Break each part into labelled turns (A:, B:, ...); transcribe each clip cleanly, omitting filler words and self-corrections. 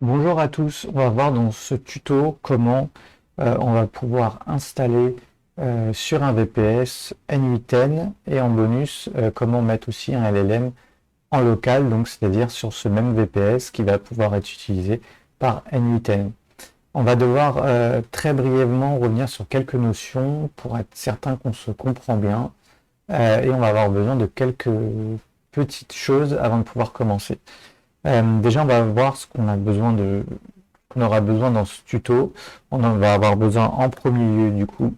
A: Bonjour à tous, on va voir dans ce tuto comment on va pouvoir installer sur un VPS N8N et en bonus comment mettre aussi un LLM en local, donc c'est-à-dire sur ce même VPS qui va pouvoir être utilisé par N8N. On va devoir très brièvement revenir sur quelques notions pour être certain qu'on se comprend bien et on va avoir besoin de quelques petites choses avant de pouvoir commencer. Déjà, on va voir ce qu'on aura besoin dans ce tuto. On en va avoir besoin en premier lieu, du coup,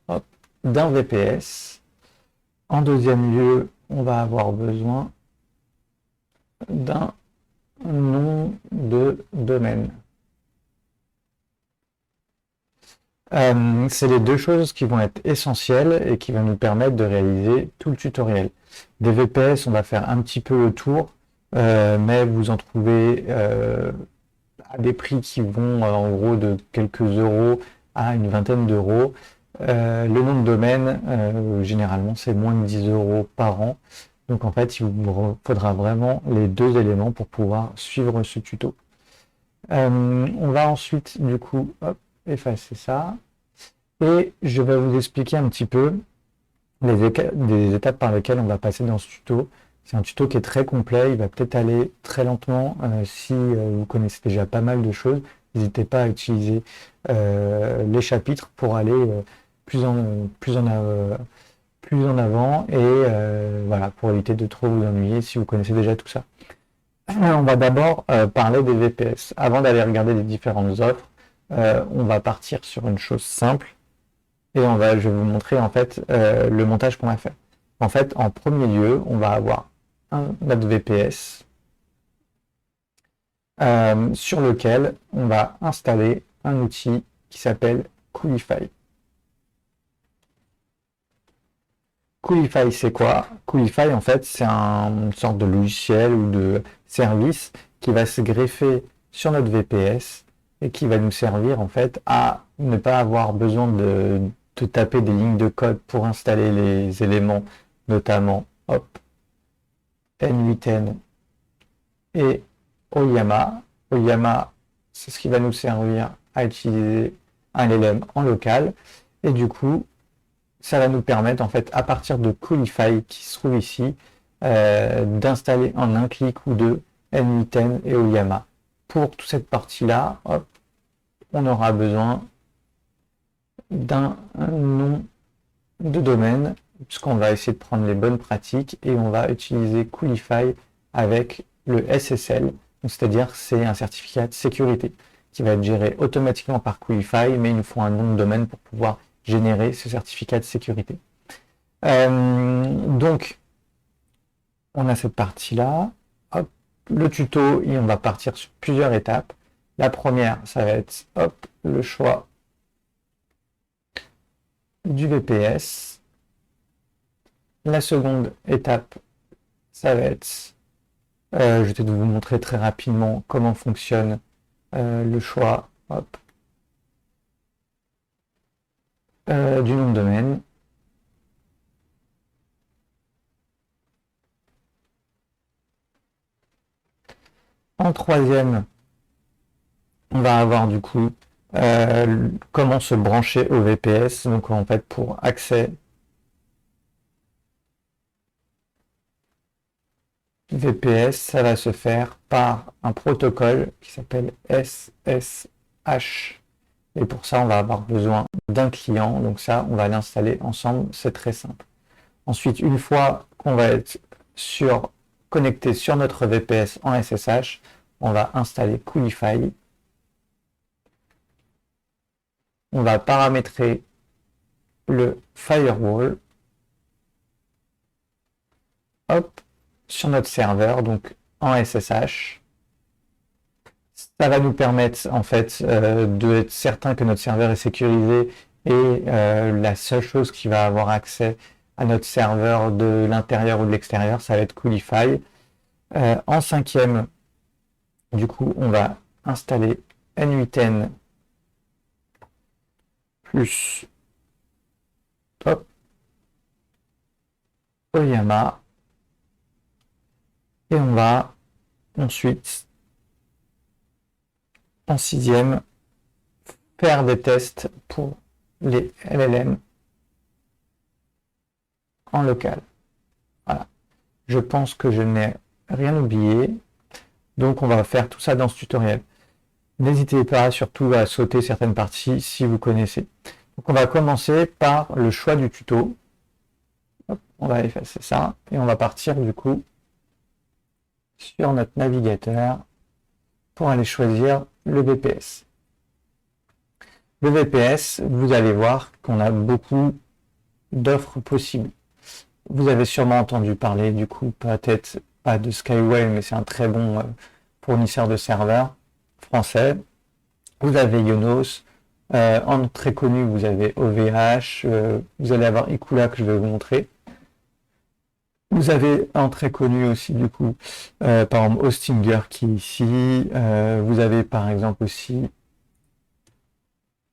A: hop, d'un VPS. En deuxième lieu, on va avoir besoin d'un nom de domaine. C'est les deux choses qui vont être essentielles et qui vont nous permettre de réaliser tout le tutoriel. Des VPS, on va faire un petit peu le tour, mais vous en trouvez à des prix qui vont en gros de quelques euros à une vingtaine d'euros. Le nom de domaine, généralement, c'est moins de 10 euros par an. Donc en fait, il vous faudra vraiment les deux éléments pour pouvoir suivre ce tuto. On va ensuite, du coup, hop, effacer ça. Et je vais vous expliquer un petit peu des étapes par lesquelles on va passer dans ce tuto. C'est un tuto qui est très complet, il va peut-être aller très lentement. Si vous connaissez déjà pas mal de choses, n'hésitez pas à utiliser les chapitres pour aller plus en avant et voilà, pour éviter de trop vous ennuyer si vous connaissez déjà tout ça. On va d'abord parler des VPS. Avant d'aller regarder les différentes offres, on va partir sur une chose simple et je vais vous montrer en fait le montage qu'on va faire. En fait, en premier lieu, on va avoir notre VPS sur lequel on va installer un outil qui s'appelle Coolify. Coolify, c'est quoi? Coolify, en fait, c'est une sorte de logiciel ou de service qui va se greffer sur notre VPS et qui va nous servir, en fait, à ne pas avoir besoin de taper des lignes de code pour installer les éléments, notamment, hop, N8N et Oyama. Oyama, c'est ce qui va nous servir à utiliser un LLM en local. Et du coup, ça va nous permettre, en fait, à partir de Coolify qui se trouve ici, d'installer en un clic ou deux N8N et Oyama. Pour toute cette partie-là, hop, on aura besoin d'un nom de domaine, puisqu'on va essayer de prendre les bonnes pratiques et on va utiliser Coolify avec le SSL, c'est-à-dire c'est un certificat de sécurité qui va être géré automatiquement par Coolify, mais il nous faut un nom de domaine pour pouvoir générer ce certificat de sécurité. Donc, on a cette partie-là. Hop, le tuto, et on va partir sur plusieurs étapes. La première, ça va être hop, le choix du VPS. La seconde étape, ça va être, je vais peut-être vous montrer très rapidement comment fonctionne le choix hop, du nom de domaine. En troisième, on va avoir du coup comment se brancher au VPS. Donc en fait, pour accès VPS, ça va se faire par un protocole qui s'appelle SSH. Et pour ça, on va avoir besoin d'un client. Donc ça, on va l'installer ensemble. C'est très simple. Ensuite, une fois qu'on va être connecté sur notre VPS en SSH, on va installer Coolify. On va paramétrer le firewall. Hop, sur notre serveur, donc en SSH. Ça va nous permettre en fait d'être certain que notre serveur est sécurisé et la seule chose qui va avoir accès à notre serveur de l'intérieur ou de l'extérieur, ça va être Coolify. En cinquième, du coup, on va installer N8N plus hop, Oyama et on va ensuite en sixième, faire des tests pour les LLM en local. Voilà. Je pense que je n'ai rien oublié. Donc, on va faire tout ça dans ce tutoriel. N'hésitez pas surtout à sauter certaines parties si vous connaissez. Donc, on va commencer par le choix du tuto. Hop, on va effacer ça et on va partir du coup sur notre navigateur pour aller choisir le VPS. Le VPS, vous allez voir qu'on a beaucoup d'offres possibles. Vous avez sûrement entendu parler, du coup, peut-être pas de Skyway, mais c'est un très bon fournisseur de serveurs français. Vous avez Ionos, en très connu, vous avez OVH, vous allez avoir Ikula que je vais vous montrer. Vous avez en très connu aussi, du coup, par exemple, Hostinger qui est ici. Vous avez par exemple aussi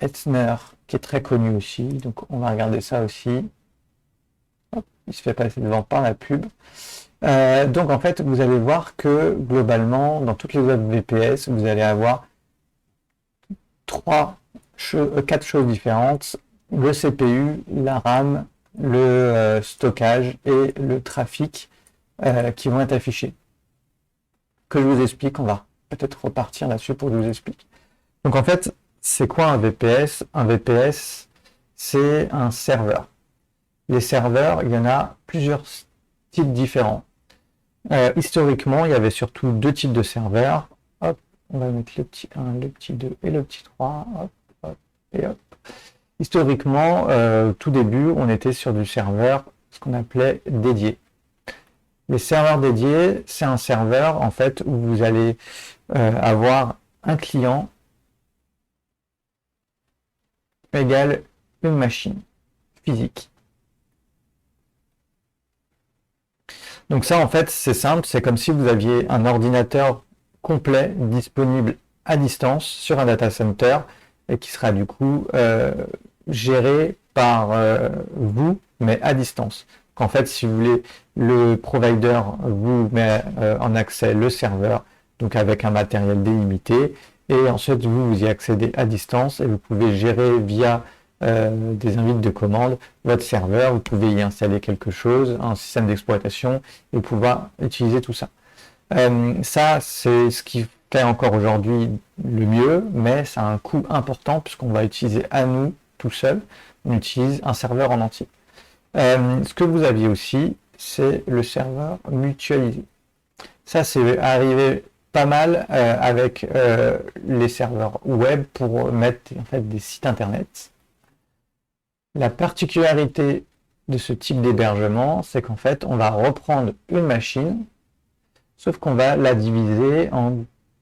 A: Etzner qui est très connu aussi. Donc, on va regarder ça aussi. Hop, il se fait passer devant par la pub. Donc, en fait, vous allez voir que globalement, dans toutes les autres VPS, vous allez avoir 4 choses différentes. Le CPU, la RAM, le stockage et le trafic qui vont être affichés. Que je vous explique, on va peut-être repartir là-dessus pour que je vous explique. Donc en fait, c'est quoi un VPS? Un VPS, c'est un serveur. Les serveurs, il y en a plusieurs types différents. Historiquement, il y avait surtout 2 types de serveurs. Hop, on va mettre le petit 1, le petit 2 et le petit 3. Hop, hop, et hop. Historiquement, tout début, on était sur du serveur, ce qu'on appelait dédié. Les serveurs dédiés, c'est un serveur en fait où vous allez avoir un client égale une machine physique. Donc ça, en fait, c'est simple, c'est comme si vous aviez un ordinateur complet disponible à distance sur un data center et qui sera du coup géré par vous, mais à distance. En fait, si vous voulez, le provider vous met en accès le serveur, donc avec un matériel délimité, et ensuite vous y accédez à distance et vous pouvez gérer via des invites de commande votre serveur, vous pouvez y installer quelque chose, un système d'exploitation, et pouvoir utiliser tout ça. Ça, c'est ce qui fait encore aujourd'hui le mieux, mais ça a un coût important puisqu'on va utiliser à nous tout seul, on utilise un serveur en entier. Ce que vous aviez aussi, c'est le serveur mutualisé. Ça, c'est arrivé pas mal avec les serveurs web pour mettre en fait des sites internet. La particularité de ce type d'hébergement, c'est qu'en fait, on va reprendre une machine, sauf qu'on va la diviser en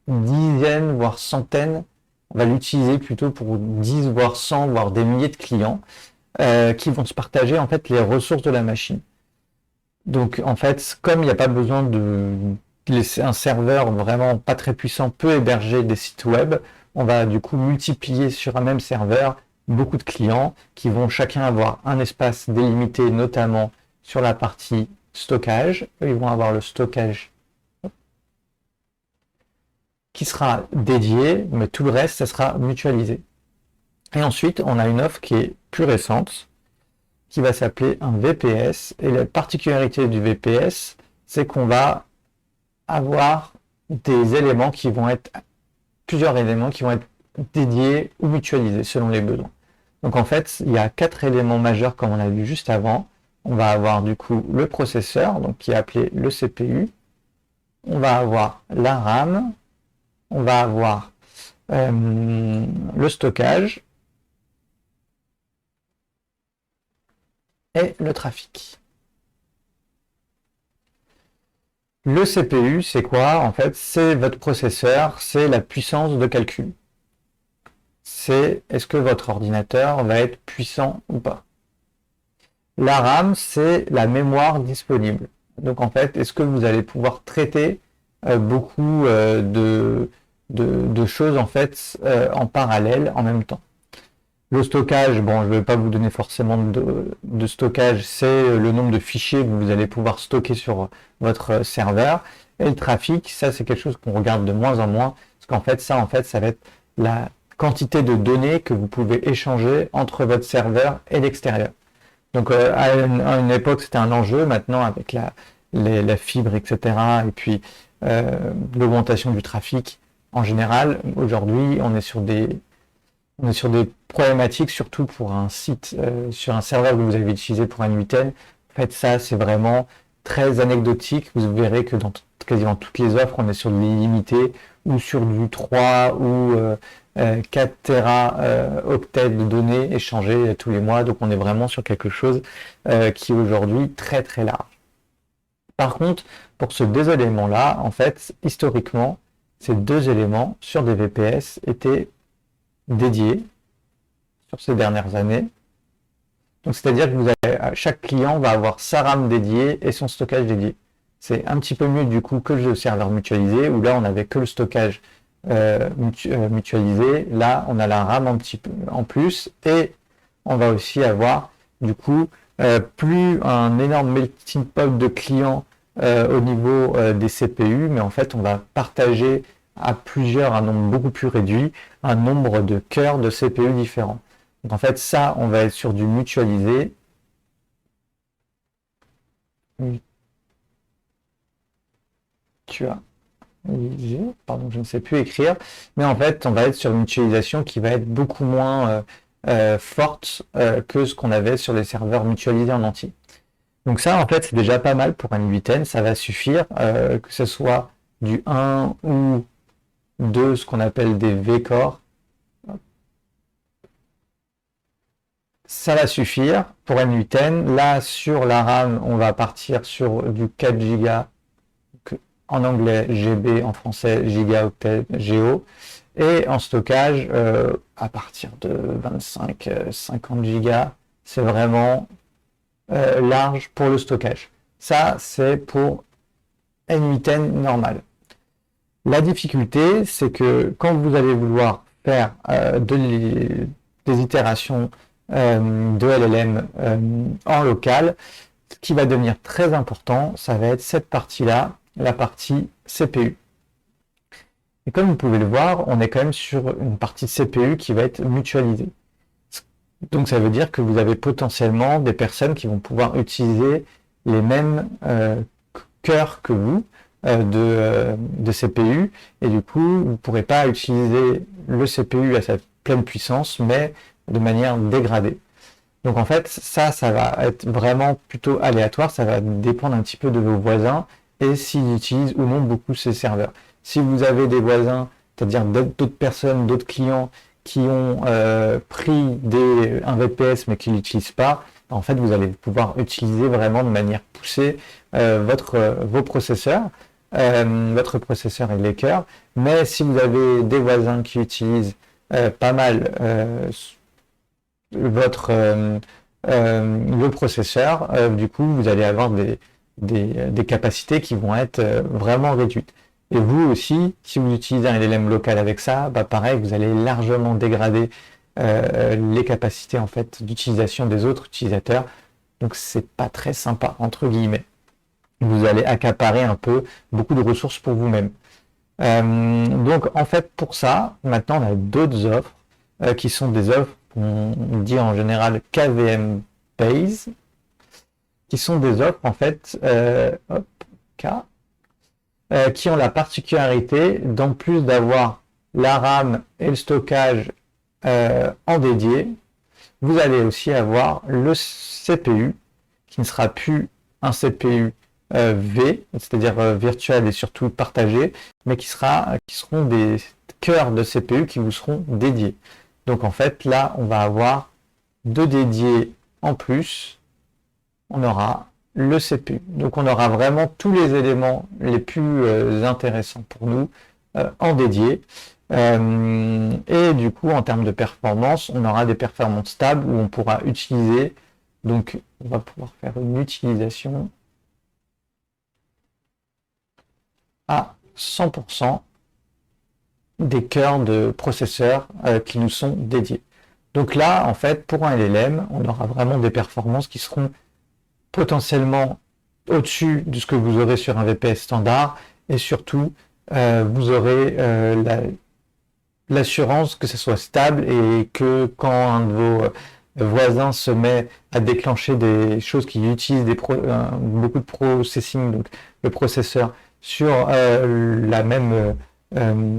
A: dizaines, voire centaines. On va l'utiliser plutôt pour 10, voire 100, voire des milliers de clients qui vont se partager en fait les ressources de la machine. Donc en fait, comme il n'y a pas besoin de laisser un serveur vraiment pas très puissant peut héberger des sites web, on va du coup multiplier sur un même serveur beaucoup de clients qui vont chacun avoir un espace délimité, notamment sur la partie stockage. Ils vont avoir le stockage qui sera dédié, mais tout le reste, ça sera mutualisé. Et ensuite, on a une offre qui est plus récente, qui va s'appeler un VPS. Et la particularité du VPS, c'est qu'on va avoir des éléments qui vont être, plusieurs éléments qui vont être dédiés ou mutualisés selon les besoins. Donc en fait, il y a 4 éléments majeurs comme on a vu juste avant. On va avoir du coup le processeur, donc qui est appelé le CPU. On va avoir la RAM. On va avoir le stockage et le trafic. Le CPU, c'est quoi? En fait, c'est votre processeur, c'est la puissance de calcul. C'est est-ce que votre ordinateur va être puissant ou pas. La RAM, c'est la mémoire disponible. Donc en fait, est-ce que vous allez pouvoir traiter beaucoup de choses en fait en parallèle en même temps. Le stockage, bon, je ne vais pas vous donner forcément de stockage, c'est le nombre de fichiers que vous allez pouvoir stocker sur votre serveur. Et le trafic, ça c'est quelque chose qu'on regarde de moins en moins, parce qu'en fait, ça va être la quantité de données que vous pouvez échanger entre votre serveur et l'extérieur. Donc à une époque c'était un enjeu, maintenant avec la fibre, etc. et puis l'augmentation du trafic en général, aujourd'hui on est sur des problématiques, surtout pour un site, sur un serveur que vous avez utilisé pour un 8N. En fait, ça, c'est vraiment très anecdotique. Vous verrez que dans quasiment toutes les offres, on est sur de l'illimité ou sur du 3 ou 4 octets de données échangées tous les mois. Donc, on est vraiment sur quelque chose qui est aujourd'hui très, très large. Par contre, pour ce deux éléments-là, en fait, historiquement, ces deux éléments sur des VPS étaient dédiés sur ces dernières années. Donc, c'est-à-dire que chaque client va avoir sa RAM dédiée et son stockage dédié. C'est un petit peu mieux du coup que le serveur mutualisé, où là on n'avait que le stockage mutualisé. Là, on a la RAM un petit peu en plus et on va aussi avoir du coup plus un énorme melting pot de clients au niveau des CPU, mais en fait on va partager à plusieurs, un nombre beaucoup plus réduit, un nombre de cœurs de CPU différents. Donc en fait ça, on va être sur du mutualisé. Pardon, je ne sais plus écrire, mais en fait on va être sur une mutualisation qui va être beaucoup moins forte que ce qu'on avait sur les serveurs mutualisés en entier. Donc ça, en fait, c'est déjà pas mal pour un 8N, ça va suffire, que ce soit du 1 ou 2, ce qu'on appelle des V-Core. Ça va suffire pour un 8N. Là, sur la RAM, on va partir sur du 4 Go, en anglais GB, en français gigaoctet Go. Et en stockage, à partir de 25-50 Go, c'est vraiment large pour le stockage. Ça, c'est pour N8N normal. La difficulté, c'est que quand vous allez vouloir faire des itérations de LLM en local, ce qui va devenir très important, ça va être cette partie-là, la partie CPU. Et comme vous pouvez le voir, on est quand même sur une partie CPU qui va être mutualisée. Donc ça veut dire que vous avez potentiellement des personnes qui vont pouvoir utiliser les mêmes cœurs que vous de CPU, et du coup vous ne pourrez pas utiliser le CPU à sa pleine puissance, mais de manière dégradée. Donc en fait ça va être vraiment plutôt aléatoire, ça va dépendre un petit peu de vos voisins et s'ils utilisent ou non beaucoup ces serveurs. Si vous avez des voisins, c'est-à-dire d'autres personnes, d'autres clients qui ont pris un VPS mais qui ne l'utilisent pas, en fait vous allez pouvoir utiliser vraiment de manière poussée vos processeurs, votre processeur et les cœurs. Mais si vous avez des voisins qui utilisent pas mal le processeur, du coup vous allez avoir des capacités qui vont être vraiment réduites. Et vous aussi, si vous utilisez un LLM local avec ça, bah pareil, vous allez largement dégrader les capacités en fait d'utilisation des autres utilisateurs. Donc c'est pas très sympa entre guillemets. Vous allez accaparer un peu beaucoup de ressources pour vous-même. Donc en fait pour ça, maintenant on a d'autres offres qui sont des offres qu'on dit en général KVM Base, qui sont des offres en fait qui ont la particularité, d'en plus d'avoir la RAM et le stockage en dédié, vous allez aussi avoir le CPU, qui ne sera plus un CPU V, c'est-à-dire virtuel et surtout partagé, mais qui seront des cœurs de CPU qui vous seront dédiés. Donc en fait, là, on va avoir deux dédiés en plus. On aura le CPU. Donc on aura vraiment tous les éléments les plus intéressants pour nous en dédié. Et du coup, en termes de performance, on aura des performances stables où on pourra utiliser, donc on va pouvoir faire une utilisation à 100% des cœurs de processeurs qui nous sont dédiés. Donc là, en fait, pour un LLM, on aura vraiment des performances qui seront potentiellement au-dessus de ce que vous aurez sur un VPS standard, et surtout vous aurez l'assurance que ce soit stable et que quand un de vos voisins se met à déclencher des choses qui utilisent beaucoup de processing, donc le processeur, sur la même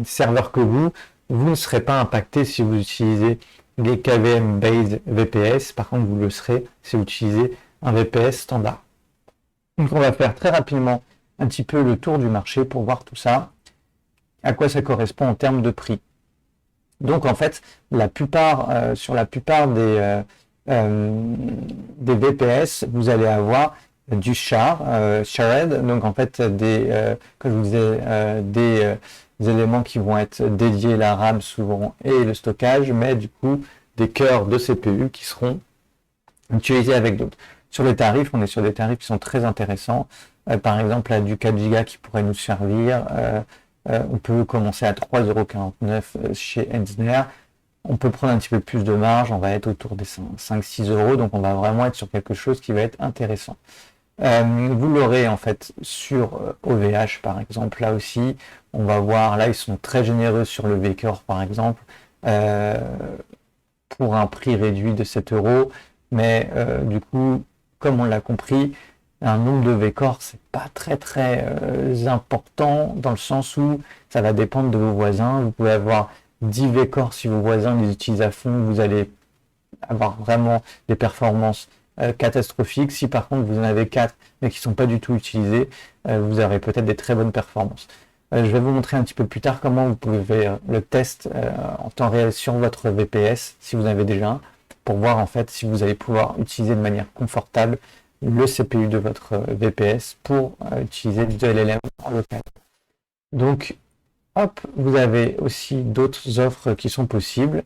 A: serveur que vous ne serez pas impacté si vous utilisez les KVM based VPS. Par contre, vous le serez si vous utilisez un VPS standard. Donc, on va faire très rapidement un petit peu le tour du marché pour voir tout ça, à quoi ça correspond en termes de prix. Donc, en fait, sur la plupart des VPS, vous allez avoir du shared, donc en fait, comme je vous disais, des éléments qui vont être dédiés à la RAM souvent et le stockage, mais du coup, des cœurs de CPU qui seront utilisés avec d'autres. Sur les tarifs, on est sur des tarifs qui sont très intéressants. Par exemple, là, du 4 Go qui pourrait nous servir. On peut commencer à 3,49 € chez Enzner. On peut prendre un petit peu plus de marge, on va être autour des 5-6 €, donc on va vraiment être sur quelque chose qui va être intéressant. Vous l'aurez en fait sur OVH par exemple, là aussi, on va voir, là ils sont très généreux sur le Vcore par exemple, pour un prix réduit de 7 €, mais du coup, comme on l'a compris, un nombre de Vcore, c'est pas très important dans le sens où ça va dépendre de vos voisins. Vous pouvez avoir 10 Vcore si vos voisins les utilisent à fond, vous allez avoir vraiment des performances catastrophiques. Si par contre vous en avez 4 mais qui ne sont pas du tout utilisés, vous aurez peut-être des très bonnes performances. Je vais vous montrer un petit peu plus tard comment vous pouvez faire le test en temps réel sur votre VPS si vous en avez déjà un, pour voir en fait si vous allez pouvoir utiliser de manière confortable le CPU de votre VPS pour utiliser du LLM en local. Donc, hop, vous avez aussi d'autres offres qui sont possibles.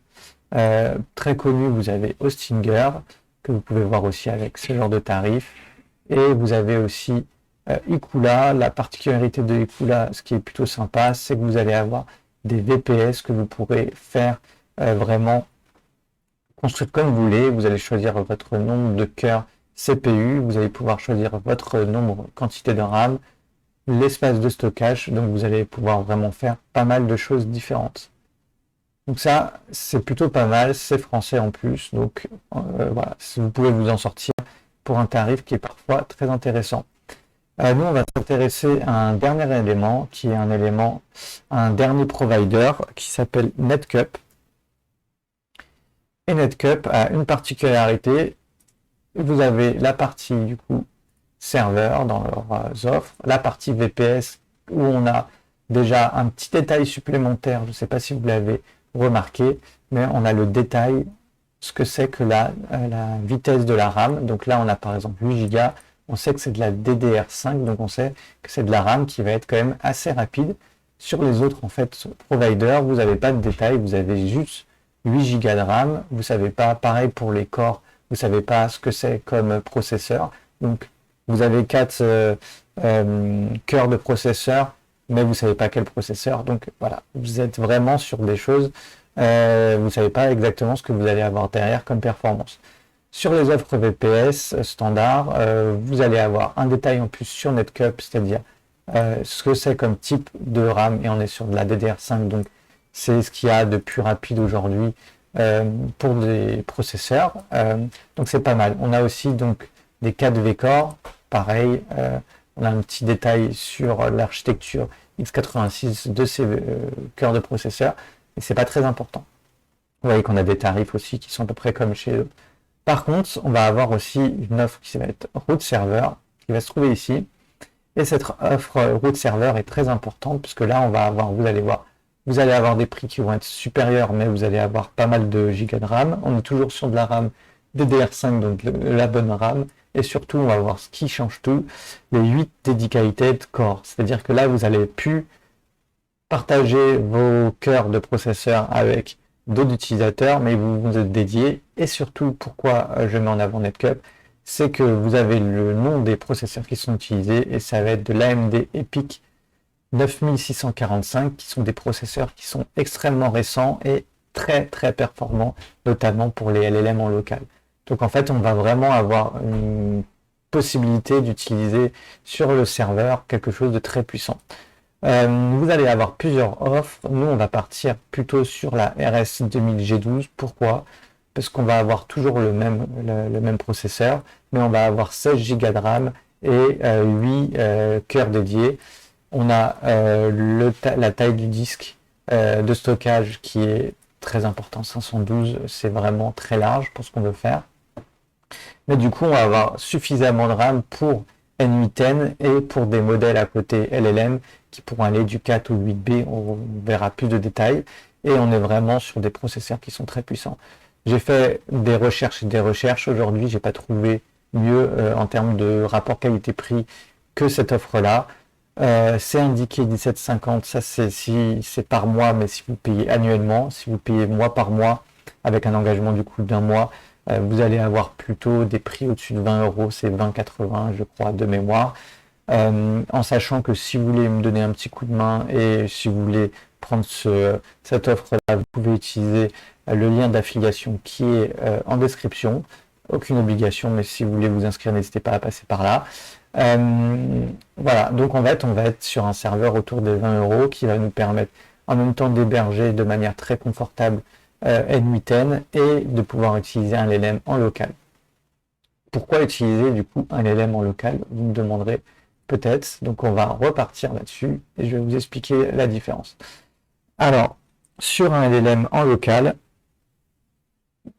A: Très connues, vous avez Hostinger, que vous pouvez voir aussi avec ce genre de tarifs. Et vous avez aussi Ikula. La particularité de Ikula, ce qui est plutôt sympa, c'est que vous allez avoir des VPS que vous pourrez faire vraiment construire comme vous voulez. Vous allez choisir votre nombre de cœurs CPU, vous allez pouvoir choisir votre quantité de RAM, l'espace de stockage, donc vous allez pouvoir vraiment faire pas mal de choses différentes. Donc ça, c'est plutôt pas mal, c'est français en plus, donc voilà, vous pouvez vous en sortir pour un tarif qui est parfois très intéressant. Nous, on va s'intéresser à un dernier élément, qui est un dernier provider qui s'appelle Netcup. Et Netcup a une particularité. Vous avez la partie du coup serveur dans leurs offres, la partie VPS où on a déjà un petit détail supplémentaire, je ne sais pas si vous l'avez remarqué, mais on a le détail, ce que c'est que la vitesse de la RAM. Donc là on a par exemple 8 Go, on sait que c'est de la DDR5, donc on sait que c'est de la RAM qui va être quand même assez rapide. Sur les autres en fait providers, vous n'avez pas de détail, vous avez juste 8 Go de RAM, vous ne savez pas, pareil pour les corps, vous ne savez pas ce que c'est comme processeur. Donc, vous avez 4 cœurs de processeur, mais vous ne savez pas quel processeur. Donc, voilà, vous êtes vraiment sur des choses, vous ne savez pas exactement ce que vous allez avoir derrière comme performance. Sur les offres VPS standard, vous allez avoir un détail en plus sur Netcup, c'est-à-dire ce que c'est comme type de RAM, et on est sur de la DDR5, donc c'est ce qu'il y a de plus rapide aujourd'hui pour des processeurs, donc c'est pas mal. On a aussi donc des 4 Vcore, pareil, on a un petit détail sur l'architecture x86 de ces cœurs de processeurs, mais c'est pas très important. Vous voyez qu'on a des tarifs aussi qui sont à peu près comme chez eux. Par contre, on va avoir aussi une offre qui va être root server, qui va se trouver ici, et cette offre root server est très importante, puisque là on va avoir, vous allez voir, vous allez avoir des prix qui vont être supérieurs, mais vous allez avoir pas mal de gigas de RAM. On est toujours sur de la RAM DDR5, donc la bonne RAM. Et surtout, on va voir ce qui change tout, les 8 dedicated cores. C'est-à-dire que là, vous allez plus partager vos cœurs de processeurs avec d'autres utilisateurs, mais vous vous êtes dédiés. Et surtout, pourquoi je mets en avant Netcup, c'est que vous avez le nom des processeurs qui sont utilisés, et ça va être de l'AMD EPIC 9645, qui sont des processeurs qui sont extrêmement récents et très performants, notamment pour les LLM en local. Donc en fait, on va vraiment avoir une possibilité d'utiliser sur le serveur quelque chose de très puissant. Vous allez avoir plusieurs offres. Nous, on va partir plutôt sur la RS 2000 G12. Pourquoi? Parce qu'on va avoir toujours le même processeur, mais on va avoir 16 Go de RAM et 8 cœurs dédiés. On a la taille du disque de stockage qui est très important, 512, c'est vraiment très large pour ce qu'on veut faire. Mais du coup, on va avoir suffisamment de RAM pour N8N et pour des modèles à côté LLM qui pourront aller du 4 ou 8B, on verra plus de détails. Et on est vraiment sur des processeurs qui sont très puissants. J'ai fait des recherches et des recherches. Aujourd'hui, j'ai pas trouvé mieux en termes de rapport qualité-prix que cette offre-là. C'est indiqué 17,50, ça c'est par mois, mais si vous payez annuellement, si vous payez mois par mois, avec un engagement du coup d'un mois, vous allez avoir plutôt des prix au-dessus de 20 euros, c'est 20,80 je crois de mémoire. En sachant que si vous voulez me donner un petit coup de main et si vous voulez prendre cette offre-là, vous pouvez utiliser le lien d'affiliation qui est en description. Aucune obligation, mais si vous voulez vous inscrire, n'hésitez pas à passer par là. Voilà, donc en fait, on va être sur un serveur autour des 20 euros qui va nous permettre en même temps d'héberger de manière très confortable N8N et de pouvoir utiliser un LLM en local. Pourquoi utiliser du coup un LLM en local? Vous me demanderez peut-être. Donc on va repartir là-dessus et je vais vous expliquer la différence. Alors, sur un LLM en local,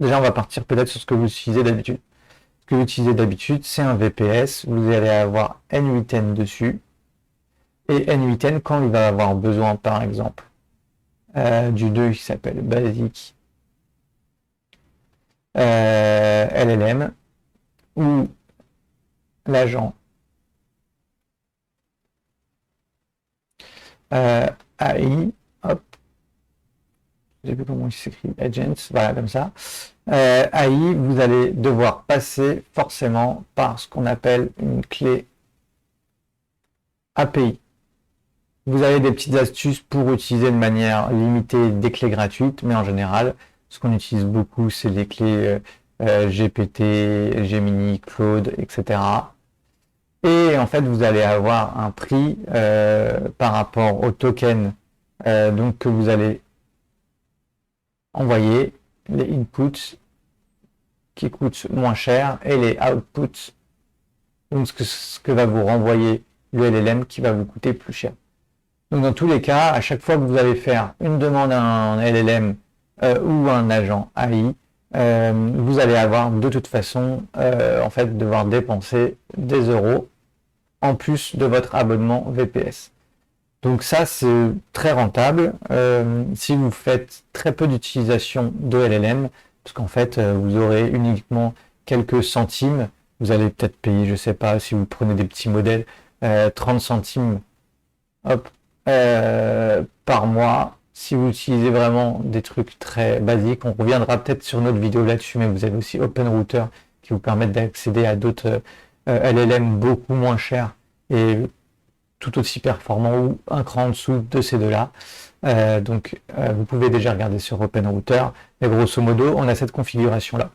A: déjà on va partir peut-être sur ce que vous utilisez d'habitude. Ce que vous utilisez d'habitude, c'est un VPS. Vous allez avoir N8N dessus. Et N8N, quand il va avoir besoin, par exemple, du 2 qui s'appelle Basic LLM, ou l'agent AI, hop, je sais plus comment il s'écrit, agents, voilà, comme ça. AI, vous allez devoir passer forcément par ce qu'on appelle une clé API. Vous avez des petites astuces pour utiliser de manière limitée des clés gratuites, mais en général, ce qu'on utilise beaucoup, c'est les clés GPT, Gemini, Claude, etc. Et en fait, vous allez avoir un prix par rapport au token donc que vous allez envoyer, les inputs qui coûtent moins cher et les outputs, donc ce que va vous renvoyer le LLM qui va vous coûter plus cher. Donc dans tous les cas, à chaque fois que vous allez faire une demande à un LLM ou un agent AI, vous allez avoir de toute façon en fait devoir dépenser des euros en plus de votre abonnement VPS. Donc ça c'est très rentable si vous faites très peu d'utilisation de LLM, parce qu'en fait vous aurez uniquement quelques centimes. Vous allez peut-être payer, je sais pas, si vous prenez des petits modèles, 30 centimes hop, par mois. Si vous utilisez vraiment des trucs très basiques, on reviendra peut-être sur notre vidéo là-dessus, mais vous avez aussi OpenRouter qui vous permettent d'accéder à d'autres LLM beaucoup moins chers et tout aussi performants ou un cran en dessous de ces deux-là. Donc vous pouvez déjà regarder sur OpenRouter, mais grosso modo, on a cette configuration-là.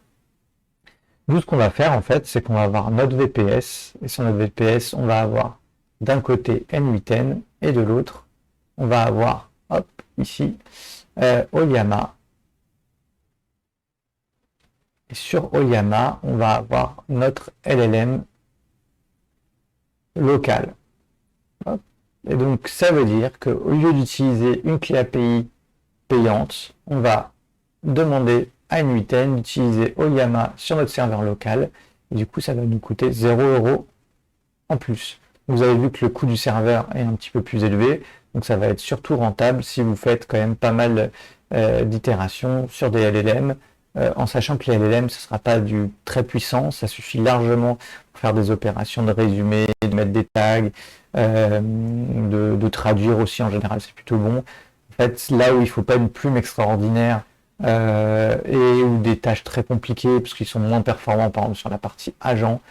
A: Nous, ce qu'on va faire en fait, c'est qu'on va avoir notre VPS, et sur notre VPS, on va avoir d'un côté N8N et de l'autre, on va avoir, hop, ici, Oyama. Et sur Oyama, on va avoir notre LLM local. Hop. Et donc, ça veut dire qu'au lieu d'utiliser une clé API payante, on va demander à N8N d'utiliser Oyama sur notre serveur local. Et du coup, ça va nous coûter 0 € en plus. Vous avez vu que le coût du serveur est un petit peu plus élevé, donc ça va être surtout rentable si vous faites quand même pas mal d'itérations sur des LLM, en sachant que les LLM, ce ne sera pas du très puissant, ça suffit largement pour faire des opérations de résumé, de mettre des tags, de traduire aussi en général, c'est plutôt bon. En fait, là où il ne faut pas une plume extraordinaire et ou des tâches très compliquées, parce qu'ils sont moins performants, par exemple sur la partie agent,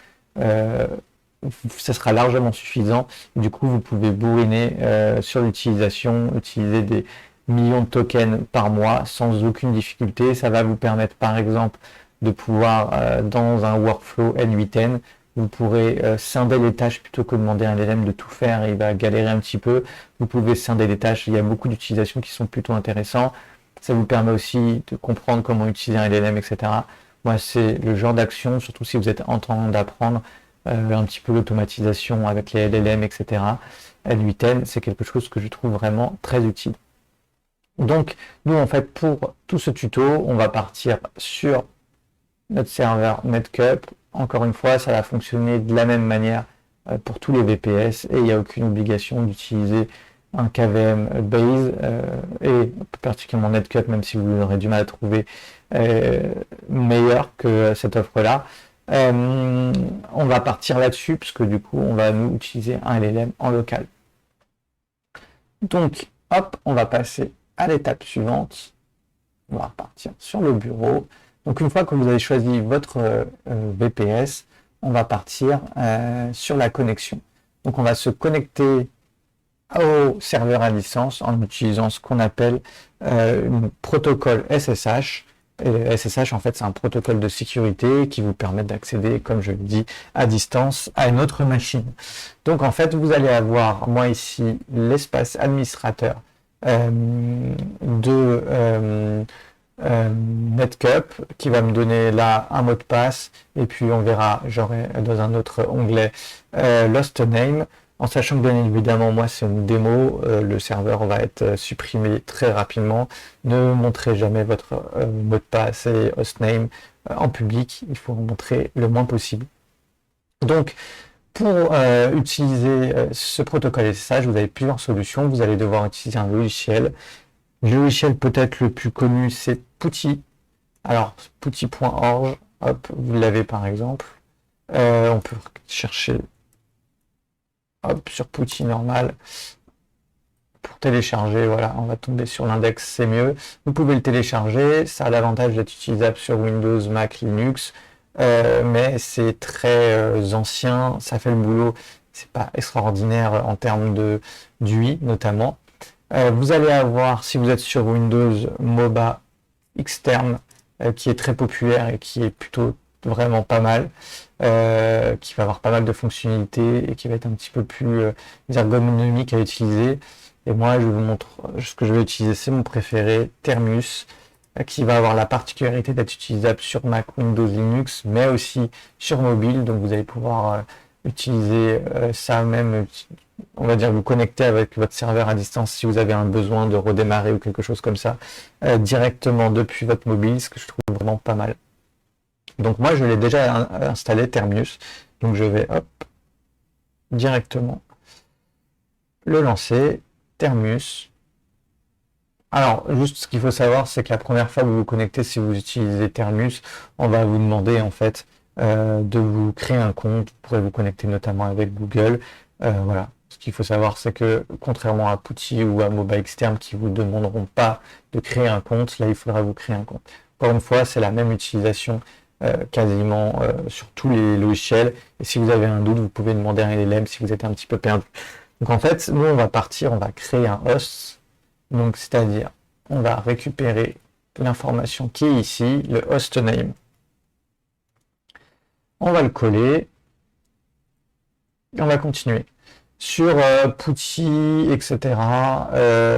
A: ça sera largement suffisant. Du coup, vous pouvez bourriner sur l'utilisation, utiliser des millions de tokens par mois sans aucune difficulté. Ça va vous permettre, par exemple, de pouvoir, dans un workflow N8N, Vous pourrez scinder les tâches plutôt que demander à un LLM de tout faire et il va galérer un petit peu. Vous pouvez scinder les tâches. Il y a beaucoup d'utilisations qui sont plutôt intéressantes. Ça vous permet aussi de comprendre comment utiliser un LLM, etc. Moi, c'est le genre d'action, surtout si vous êtes en train d'apprendre un petit peu l'automatisation avec les LLM, etc. N8N, c'est quelque chose que je trouve vraiment très utile. Donc, nous, en fait, pour tout ce tuto, on va partir sur notre serveur Netcup. Encore une fois, ça va fonctionner de la même manière pour tous les VPS et il n'y a aucune obligation d'utiliser un KVM base et particulièrement Netcup, même si vous aurez du mal à trouver meilleur que cette offre-là. On va partir là-dessus puisque du coup, on va nous utiliser un LLM en local. Donc, hop, on va passer à l'étape suivante. On va repartir sur le bureau. Donc, une fois que vous avez choisi votre VPS, on va partir sur la connexion. Donc, on va se connecter au serveur à distance en utilisant ce qu'on appelle un protocole SSH. Et le SSH, en fait, c'est un protocole de sécurité qui vous permet d'accéder, comme je le dis, à distance à une autre machine. Donc, en fait, vous allez avoir, moi ici, l'espace administrateur de Netcup qui va me donner là un mot de passe et puis on verra, j'aurai dans un autre onglet Lost Name. En sachant que bien évidemment, moi, c'est une démo, le serveur va être supprimé très rapidement. Ne montrez jamais votre mot de passe et hostname en public. Il faut en montrer le moins possible. Donc, pour utiliser ce protocole SSH, vous avez plusieurs solutions. Vous allez devoir utiliser un logiciel. Le logiciel peut-être le plus connu, c'est Putty. Alors, putty.org, hop, vous l'avez par exemple. On peut chercher sur Putty normal pour télécharger. Voilà, on va tomber sur l'index, c'est mieux. Vous pouvez le télécharger. Ça a l'avantage d'être utilisable sur Windows, Mac, Linux, mais c'est très ancien. Ça fait le boulot. C'est pas extraordinaire en termes de d'UI notamment. Vous allez avoir, si vous êtes sur Windows, MOBA Xterm, qui est très populaire et qui est plutôt vraiment pas mal, qui va avoir pas mal de fonctionnalités et qui va être un petit peu plus ergonomique à utiliser. Et moi, je vous montre ce que je vais utiliser, c'est mon préféré, Termus, qui va avoir la particularité d'être utilisable sur Mac, Windows, Linux, mais aussi sur mobile. Donc vous allez pouvoir utiliser ça même, on va dire vous connecter avec votre serveur à distance si vous avez un besoin de redémarrer ou quelque chose comme ça, directement depuis votre mobile, ce que je trouve vraiment pas mal. Donc moi je l'ai déjà installé Termus, donc je vais hop directement le lancer, Termus. Alors juste ce qu'il faut savoir, c'est que la première fois que vous vous connectez, si vous utilisez Termus, on va vous demander en fait de vous créer un compte. Vous pourrez vous connecter notamment avec Google. Voilà. Ce qu'il faut savoir, c'est que contrairement à Putty ou à MOBA Xterm qui vous demanderont pas de créer un compte, là il faudra vous créer un compte. Encore une fois, c'est la même utilisation quasiment sur tous les logiciels. Et si vous avez un doute, vous pouvez demander à un LLM si vous êtes un petit peu perdu. Donc en fait, nous on va partir, on va créer un host. Donc c'est-à-dire, on va récupérer l'information qui est ici, le host name. On va le coller. Et on va continuer. Sur Putty, etc.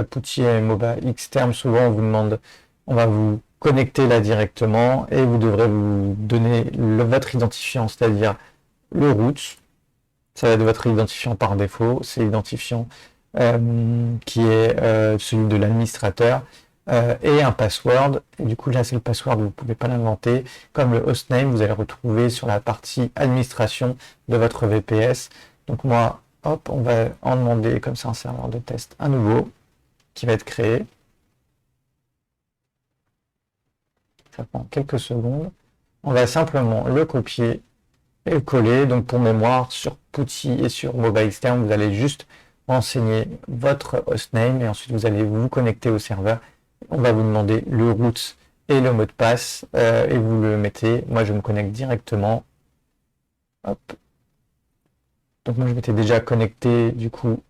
A: Putty et MOBA Xterm, souvent on vous demande, on va vous connecter là directement et vous devrez vous donner votre identifiant, c'est-à-dire le root. Ça va être votre identifiant par défaut, c'est l'identifiant qui est celui de l'administrateur et un password. Et du coup là c'est le password, vous ne pouvez pas l'inventer. Comme le hostname, vous allez retrouver sur la partie administration de votre VPS. Donc moi, hop, on va en demander comme ça un serveur de test à nouveau qui va être créé. Ça prend quelques secondes. On va simplement le copier et le coller. Donc pour mémoire, sur Putty et sur MOBA Xterm, vous allez juste renseigner votre hostname et ensuite vous allez vous connecter au serveur. On va vous demander le root et le mot de passe et vous le mettez. Moi, je me connecte directement. Hop. Donc moi, je m'étais déjà connecté. Du coup,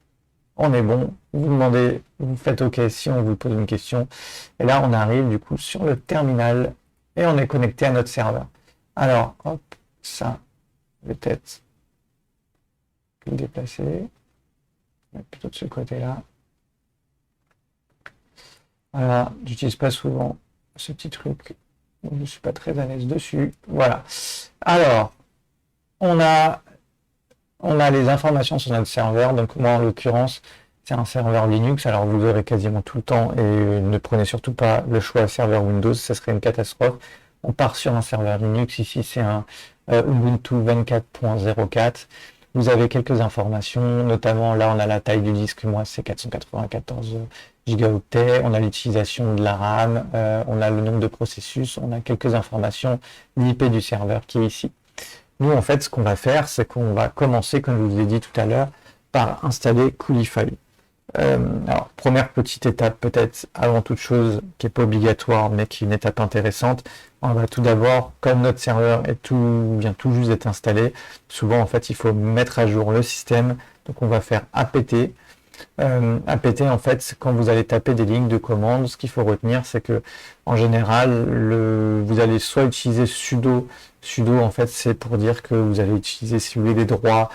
A: on est bon. Vous demandez, vous faites OK si on vous pose une question. Et là, on arrive du coup sur le terminal et on est connecté à notre serveur. Alors, hop, ça, Je vais peut-être le déplacer. Plutôt de ce côté-là. Voilà, j'utilise pas souvent ce petit truc. Donc je ne suis pas très à l'aise dessus. Voilà. Alors, on a les informations sur notre serveur. Donc moi, en l'occurrence, c'est un serveur Linux. Alors vous aurez quasiment tout le temps et ne prenez surtout pas le choix serveur Windows, ça serait une catastrophe. On part sur un serveur Linux. Ici, c'est un Ubuntu 24.04. Vous avez quelques informations, notamment là, on a la taille du disque. Moi, c'est 494 gigaoctets. On a l'utilisation de la RAM. On a le nombre de processus. On a quelques informations, l'IP du serveur qui est ici. Nous, en fait, ce qu'on va faire, c'est qu'on va commencer, comme je vous ai dit tout à l'heure, par installer Coolify. Alors, première petite étape, peut-être avant toute chose, qui n'est pas obligatoire, mais qui est une étape intéressante. On va tout d'abord, comme notre serveur vient tout juste d'être installé, souvent, en fait, il faut mettre à jour le système. Donc, on va faire apt. Apt, en fait, quand vous allez taper des lignes de commande, ce qu'il faut retenir, c'est que, en général, vous allez soit utiliser sudo. Sudo, en fait, c'est pour dire que vous allez utiliser, si vous voulez, des droits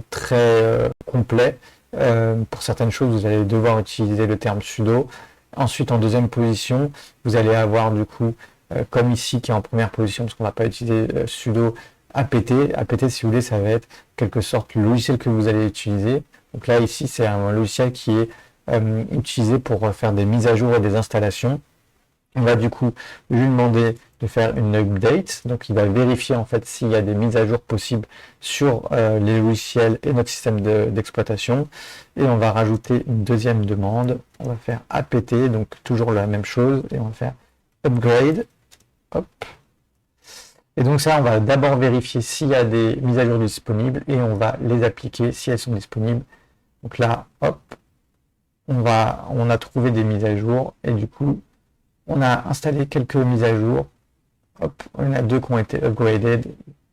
A: très complets. Pour certaines choses, vous allez devoir utiliser le terme sudo. Ensuite, en deuxième position, vous allez avoir du coup, comme ici, qui est en première position, parce qu'on ne va pas utiliser sudo apt. Apt, si vous voulez, ça va être quelque sorte le logiciel que vous allez utiliser. Donc là, ici, c'est un logiciel qui est utilisé pour faire des mises à jour et des installations. On va du coup lui demander de faire une update, donc il va vérifier en fait s'il y a des mises à jour possibles sur les logiciels et notre système d'exploitation. Et on va rajouter une deuxième demande, on va faire apt, donc toujours la même chose, et on va faire upgrade. Hop. Et donc ça, on va d'abord vérifier s'il y a des mises à jour disponibles et on va les appliquer si elles sont disponibles. Donc là, hop, on a trouvé des mises à jour et du coup, on a installé quelques mises à jour. Hop, il y en a deux qui ont été upgraded,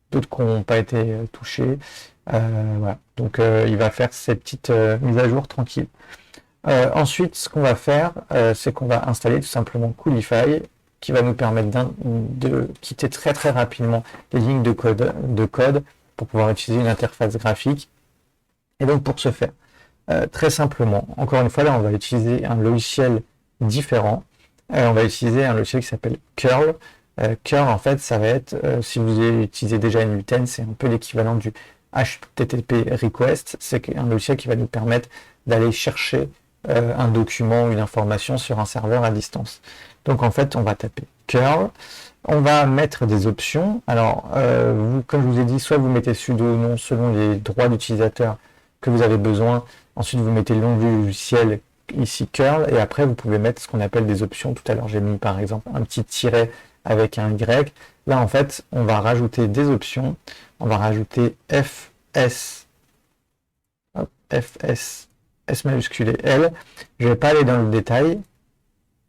A: d'autres qui n'ont pas été touchées. Voilà. Donc il va faire ces petites mises à jour tranquilles. Ensuite, ce qu'on va faire, c'est qu'on va installer tout simplement Coolify, qui va nous permettre de quitter très très rapidement les lignes de code pour pouvoir utiliser une interface graphique. Et donc pour ce faire, très simplement, encore une fois, là on va utiliser un logiciel différent. On va utiliser un logiciel qui s'appelle Curl. Curl, en fait, ça va être, si vous utilisez déjà NUTN, c'est un peu l'équivalent du HTTP request. C'est un logiciel qui va nous permettre d'aller chercher un document ou une information sur un serveur à distance. Donc, en fait, on va taper Curl. On va mettre des options. Alors, comme je vous ai dit, soit vous mettez sudo ou non selon les droits d'utilisateur que vous avez besoin. Ensuite, vous mettez le nom du logiciel, ici curl, et après vous pouvez mettre ce qu'on appelle des options. Tout à l'heure j'ai mis par exemple un petit tiret avec un Y. Là en fait on va rajouter des options, on va rajouter FS, hop, FS, S majuscule et L. Je vais pas aller dans le détail,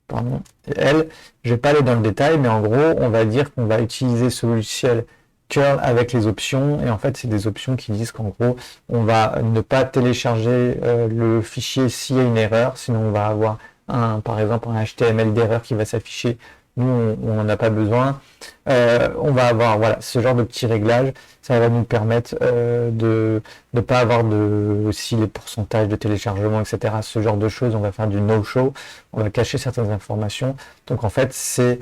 A: pardon, et L, je vais pas aller dans le détail, mais en gros on va dire qu'on va utiliser ce logiciel curl avec les options, et en fait c'est des options qui disent qu'en gros on va ne pas télécharger le fichier s'il y a une erreur, sinon on va avoir par exemple un HTML d'erreur qui va s'afficher. Nous on n'en a pas besoin. On va avoir voilà ce genre de petits réglages, ça va nous permettre de ne pas avoir aussi les pourcentages de téléchargement, etc. Ce genre de choses, on va faire du no-show, on va cacher certaines informations. Donc en fait c'est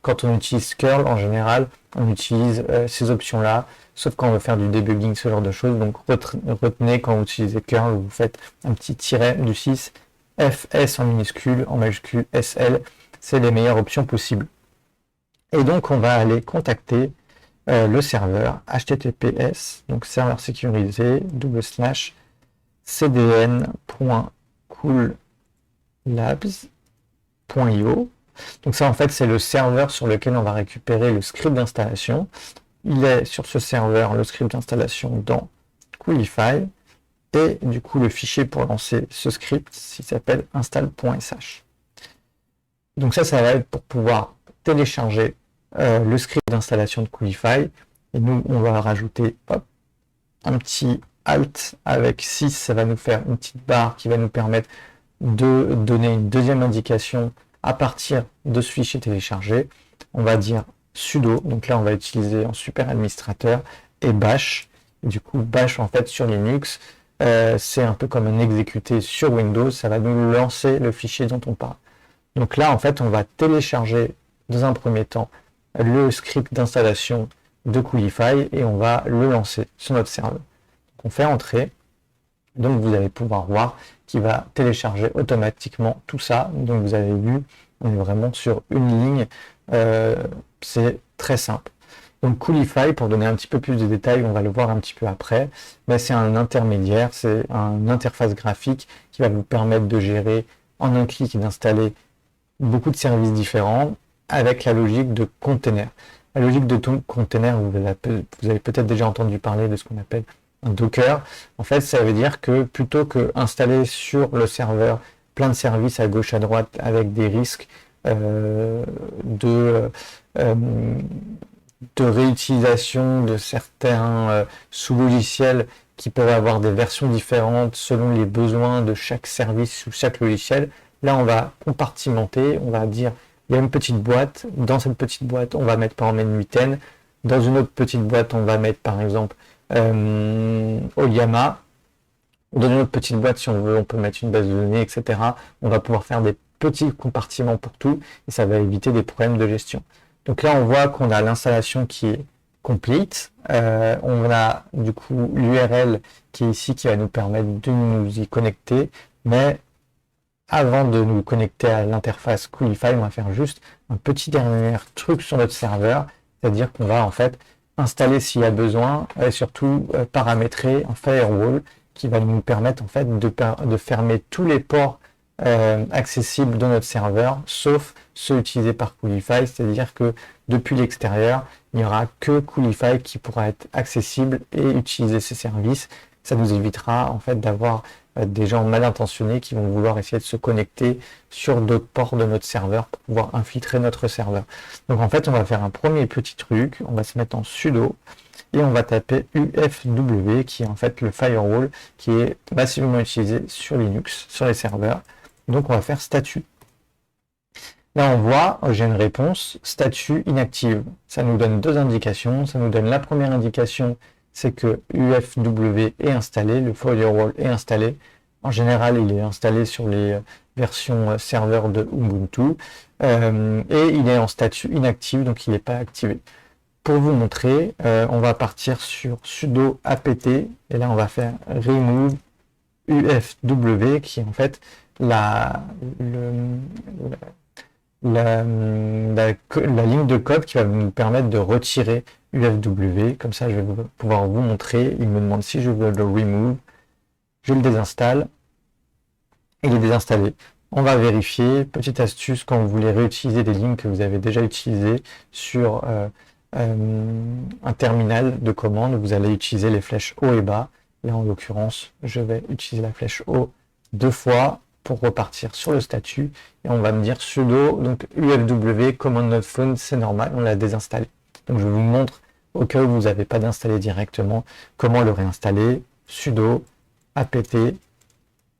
A: quand on utilise curl, en général, on utilise ces options-là, sauf quand on veut faire du debugging, ce genre de choses. Donc retenez, quand vous utilisez curl, vous faites un petit tiret du 6, FS en minuscule, en majuscule, SL, c'est les meilleures options possibles. Et donc on va aller contacter le serveur HTTPS, donc serveur sécurisé, /cdn.coollabs.io. Donc ça en fait c'est le serveur sur lequel on va récupérer le script d'installation. Il est sur ce serveur le script d'installation dans Coolify et du coup le fichier pour lancer ce script s'appelle install.sh. Donc ça va être pour pouvoir télécharger le script d'installation de Coolify et nous on va rajouter un petit Alt avec 6, ça va nous faire une petite barre qui va nous permettre de donner une deuxième indication à partir de ce fichier téléchargé. On va dire sudo, donc là on va utiliser en super administrateur, et bash Et du coup, bash en fait sur Linux, c'est un peu comme un exécuté sur Windows, ça va nous lancer le fichier dont on parle. Donc là, en fait, on va télécharger dans un premier temps le script d'installation de Coolify et on va le lancer sur notre serveur. Donc on fait entrer, donc vous allez pouvoir voir qu'il va télécharger automatiquement tout ça. Donc vous avez vu, on est vraiment sur une ligne, c'est très simple. Donc Coolify, pour donner un petit peu plus de détails, on va le voir un petit peu après, mais c'est un intermédiaire, c'est une interface graphique qui va vous permettre de gérer en un clic et d'installer beaucoup de services différents avec la logique de container. La logique de container, vous avez peut-être déjà entendu parler de ce qu'on appelle un Docker. En fait, ça veut dire que plutôt que installer sur le serveur plein de services à gauche à droite avec des risques de réutilisation de certains sous-logiciels qui peuvent avoir des versions différentes selon les besoins de chaque service ou chaque logiciel, là on va compartimenter, on va dire il y a une petite boîte, dans cette petite boîte on va mettre par exemple N8N, dans une autre petite boîte on va mettre par exemple Oyama, dans une autre petite boîte si on veut on peut mettre une base de données, etc. On va pouvoir faire des petits compartiments pour tout et ça va éviter des problèmes de gestion. Donc là on voit qu'on a l'installation qui est complete, on a du coup l'URL qui est ici qui va nous permettre de nous y connecter, mais avant de nous connecter à l'interface Coolify, on va faire juste un petit dernier truc sur notre serveur, c'est-à-dire qu'on va en fait installer s'il y a besoin et surtout paramétrer un firewall qui va nous permettre en fait de fermer tous les ports accessibles dans notre serveur, sauf ceux utilisés par Coolify, c'est-à-dire que depuis l'extérieur, il n'y aura que Coolify qui pourra être accessible et utiliser ces services. Ça nous évitera en fait d'avoir des gens mal intentionnés qui vont vouloir essayer de se connecter sur d'autres ports de notre serveur pour pouvoir infiltrer notre serveur. Donc en fait, on va faire un premier petit truc, on va se mettre en sudo et on va taper UFW qui est en fait le firewall qui est massivement utilisé sur Linux, sur les serveurs. Donc on va faire statut. Là on voit, j'ai une réponse, statut inactive. Ça nous donne deux indications. Ça nous donne la première indication, c'est que UFW est installé, le firewall est installé. En général, il est installé sur les versions serveur de Ubuntu et il est en statut inactif, donc il n'est pas activé. Pour vous montrer, on va partir sur sudo apt et là on va faire remove UFW qui est en fait la ligne de code qui va nous permettre de retirer UFW. Comme ça, je vais pouvoir vous montrer. Il me demande si je veux le remove. Je le désinstalle. Il est désinstallé. On va vérifier. Petite astuce, quand vous voulez réutiliser des lignes que vous avez déjà utilisées sur un terminal de commande, vous allez utiliser les flèches haut et bas. Là, en l'occurrence, je vais utiliser la flèche haut 2 fois pour repartir sur le statut et on va me dire sudo, donc UFW, command not found, c'est normal, on l'a désinstallé. Donc je vous montre au cas où vous n'avez pas d'installer directement comment le réinstaller. Sudo apt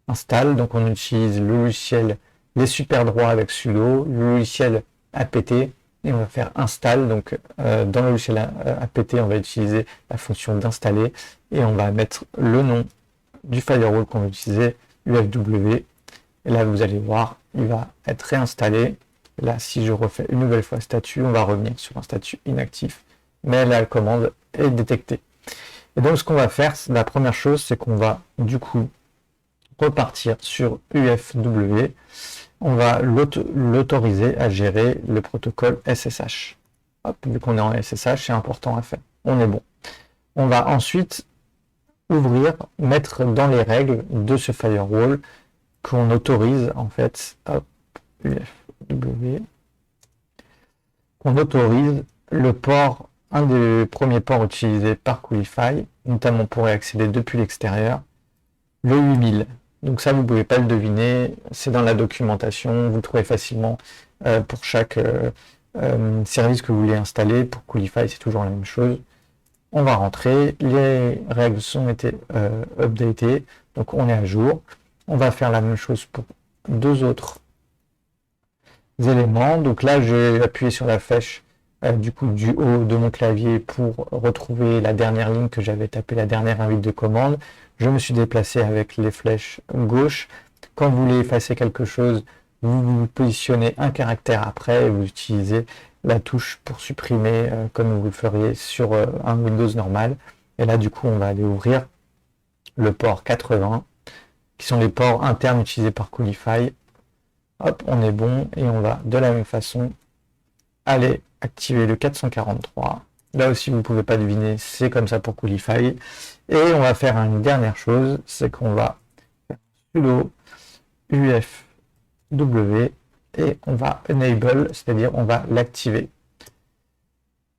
A: install, donc on utilise le logiciel les super droits avec sudo, le logiciel apt et on va faire install. Donc dans le logiciel apt on va utiliser la fonction d'installer et on va mettre le nom du firewall qu'on va utiliser, UFW. Et là, vous allez voir, il va être réinstallé. Là, si je refais une nouvelle fois statut, on va revenir sur un statut inactif. Mais la commande est détectée. Et donc, ce qu'on va faire, la première chose, c'est qu'on va, du coup, repartir sur UFW. On va l'autoriser à gérer le protocole SSH. Hop, vu qu'on est en SSH, c'est important à faire. On est bon. On va ensuite ouvrir, mettre dans les règles de ce firewall qu'on autorise en fait, hop, UFW, qu'on autorise le port, un des premiers ports utilisés par Coolify, notamment pour y accéder depuis l'extérieur, le 8000. Donc ça, vous ne pouvez pas le deviner, c'est dans la documentation, vous le trouvez facilement pour chaque service que vous voulez installer. Pour Coolify, c'est toujours la même chose. On va rentrer, les règles ont été updatées, donc on est à jour. On va faire la même chose pour deux autres éléments. Donc là, j'ai appuyé sur la flèche du coup du haut de mon clavier pour retrouver la dernière ligne que j'avais tapée, la dernière invite de commande. Je me suis déplacé avec les flèches gauche. Quand vous voulez effacer quelque chose, vous positionnez un caractère après et vous utilisez la touche pour supprimer comme vous le feriez sur un Windows normal. Et là, du coup, on va aller ouvrir le port 80, qui sont les ports internes utilisés par Coolify. Hop, on est bon et on va de la même façon aller activer le 443. Là aussi, vous ne pouvez pas deviner, c'est comme ça pour Coolify. Et on va faire une dernière chose, c'est qu'on va faire sudo ufw et on va enable, c'est-à-dire on va l'activer.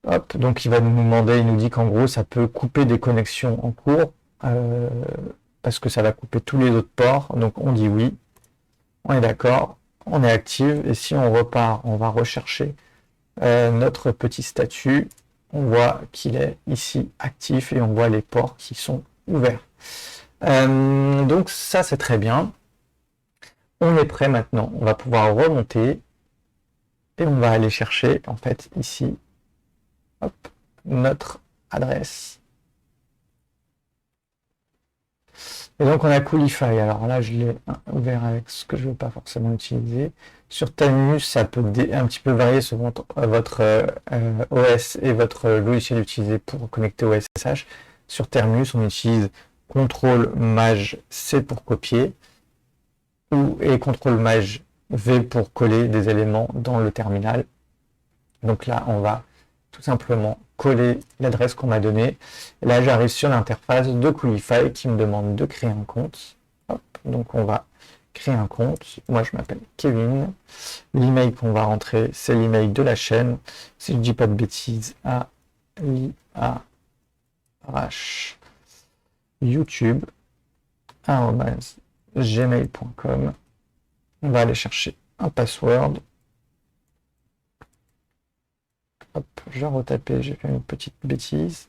A: Hop, donc il va nous demander, il nous dit qu'en gros, ça peut couper des connexions en cours, parce que ça va couper tous les autres ports. Donc on dit oui, on est d'accord, on est active. Et si on repart, on va rechercher notre petit statut. On voit qu'il est ici actif et on voit les ports qui sont ouverts. Donc ça, c'est très bien. On est prêt maintenant. On va pouvoir remonter et on va aller chercher, en fait, ici, hop, notre adresse. Et donc on a Coolify. Alors là, je l'ai ouvert avec ce que je ne veux pas forcément utiliser. Sur Terminus, ça peut un petit peu varier selon votre OS et votre logiciel utilisé pour connecter au SSH. Sur Terminus, on utilise CTRL-MAJ-C pour copier et CTRL-MAJ-V pour coller des éléments dans le terminal. Donc là, on va tout simplement coller l'adresse qu'on m'a donnée. Et là, j'arrive sur l'interface de Coolify qui me demande de créer un compte. Hop, donc on va créer un compte. Moi, je m'appelle Kevin. L'email qu'on va rentrer, c'est l'email de la chaîne. Si je ne dis pas de bêtises, ALIARH YouTube @gmail.com. On va aller chercher un password. Hop, je vais retaper, j'ai fait une petite bêtise.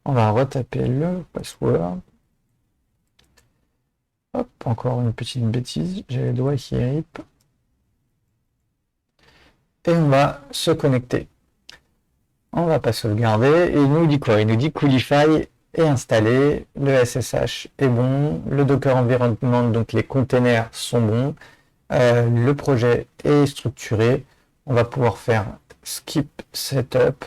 A: On va retaper le password. Hop, encore une petite bêtise, j'ai les doigts qui ripent. Et on va se connecter. On va pas sauvegarder. Et il nous dit quoi? Il nous dit Coolify est installé, le SSH est bon, le Docker Environment, donc les containers sont bons, le projet est structuré. On va pouvoir faire skip setup,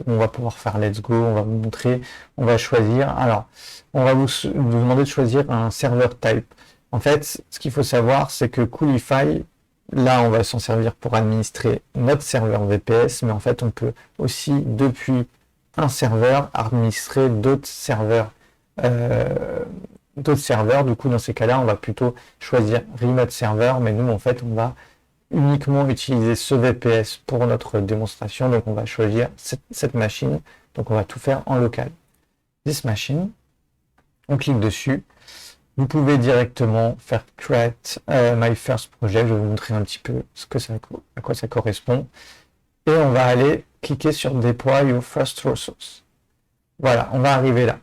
A: on va pouvoir faire let's go, on va vous montrer, on va choisir. Alors, on va vous demander de choisir un serveur type. En fait, ce qu'il faut savoir, c'est que Coolify, là, on va s'en servir pour administrer notre serveur VPS, mais en fait, on peut aussi, depuis un serveur, administrer d'autres serveurs. Du coup, dans ces cas-là, on va plutôt choisir Remote Server, mais nous, en fait, on va uniquement utiliser ce VPS pour notre démonstration. Donc on va choisir cette machine. Donc on va tout faire en local. This machine. On clique dessus. Vous pouvez directement faire create my first project. Je vais vous montrer un petit peu à quoi ça correspond. Et on va aller cliquer sur deploy your first resource. Voilà, on va arriver là.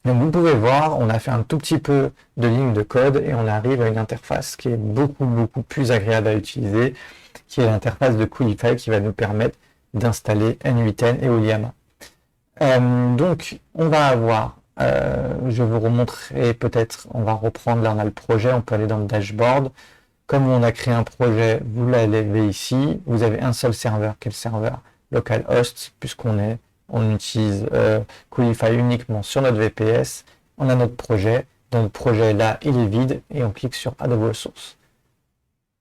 A: Donc vous pouvez voir, on a fait un tout petit peu de ligne de code et on arrive à une interface qui est beaucoup plus agréable à utiliser, qui est l'interface de Coolify qui va nous permettre d'installer N8N et Oliama. Donc on va avoir, je vais vous remontrer peut-être, on va reprendre, là on a le projet, on peut aller dans le dashboard. Comme on a créé un projet, vous l'avez ici, vous avez un seul serveur, qui est le serveur localhost, puisqu'on utilise Coolify uniquement sur notre VPS. On a notre projet. Dans le projet, là, il est vide et on clique sur Add Resource.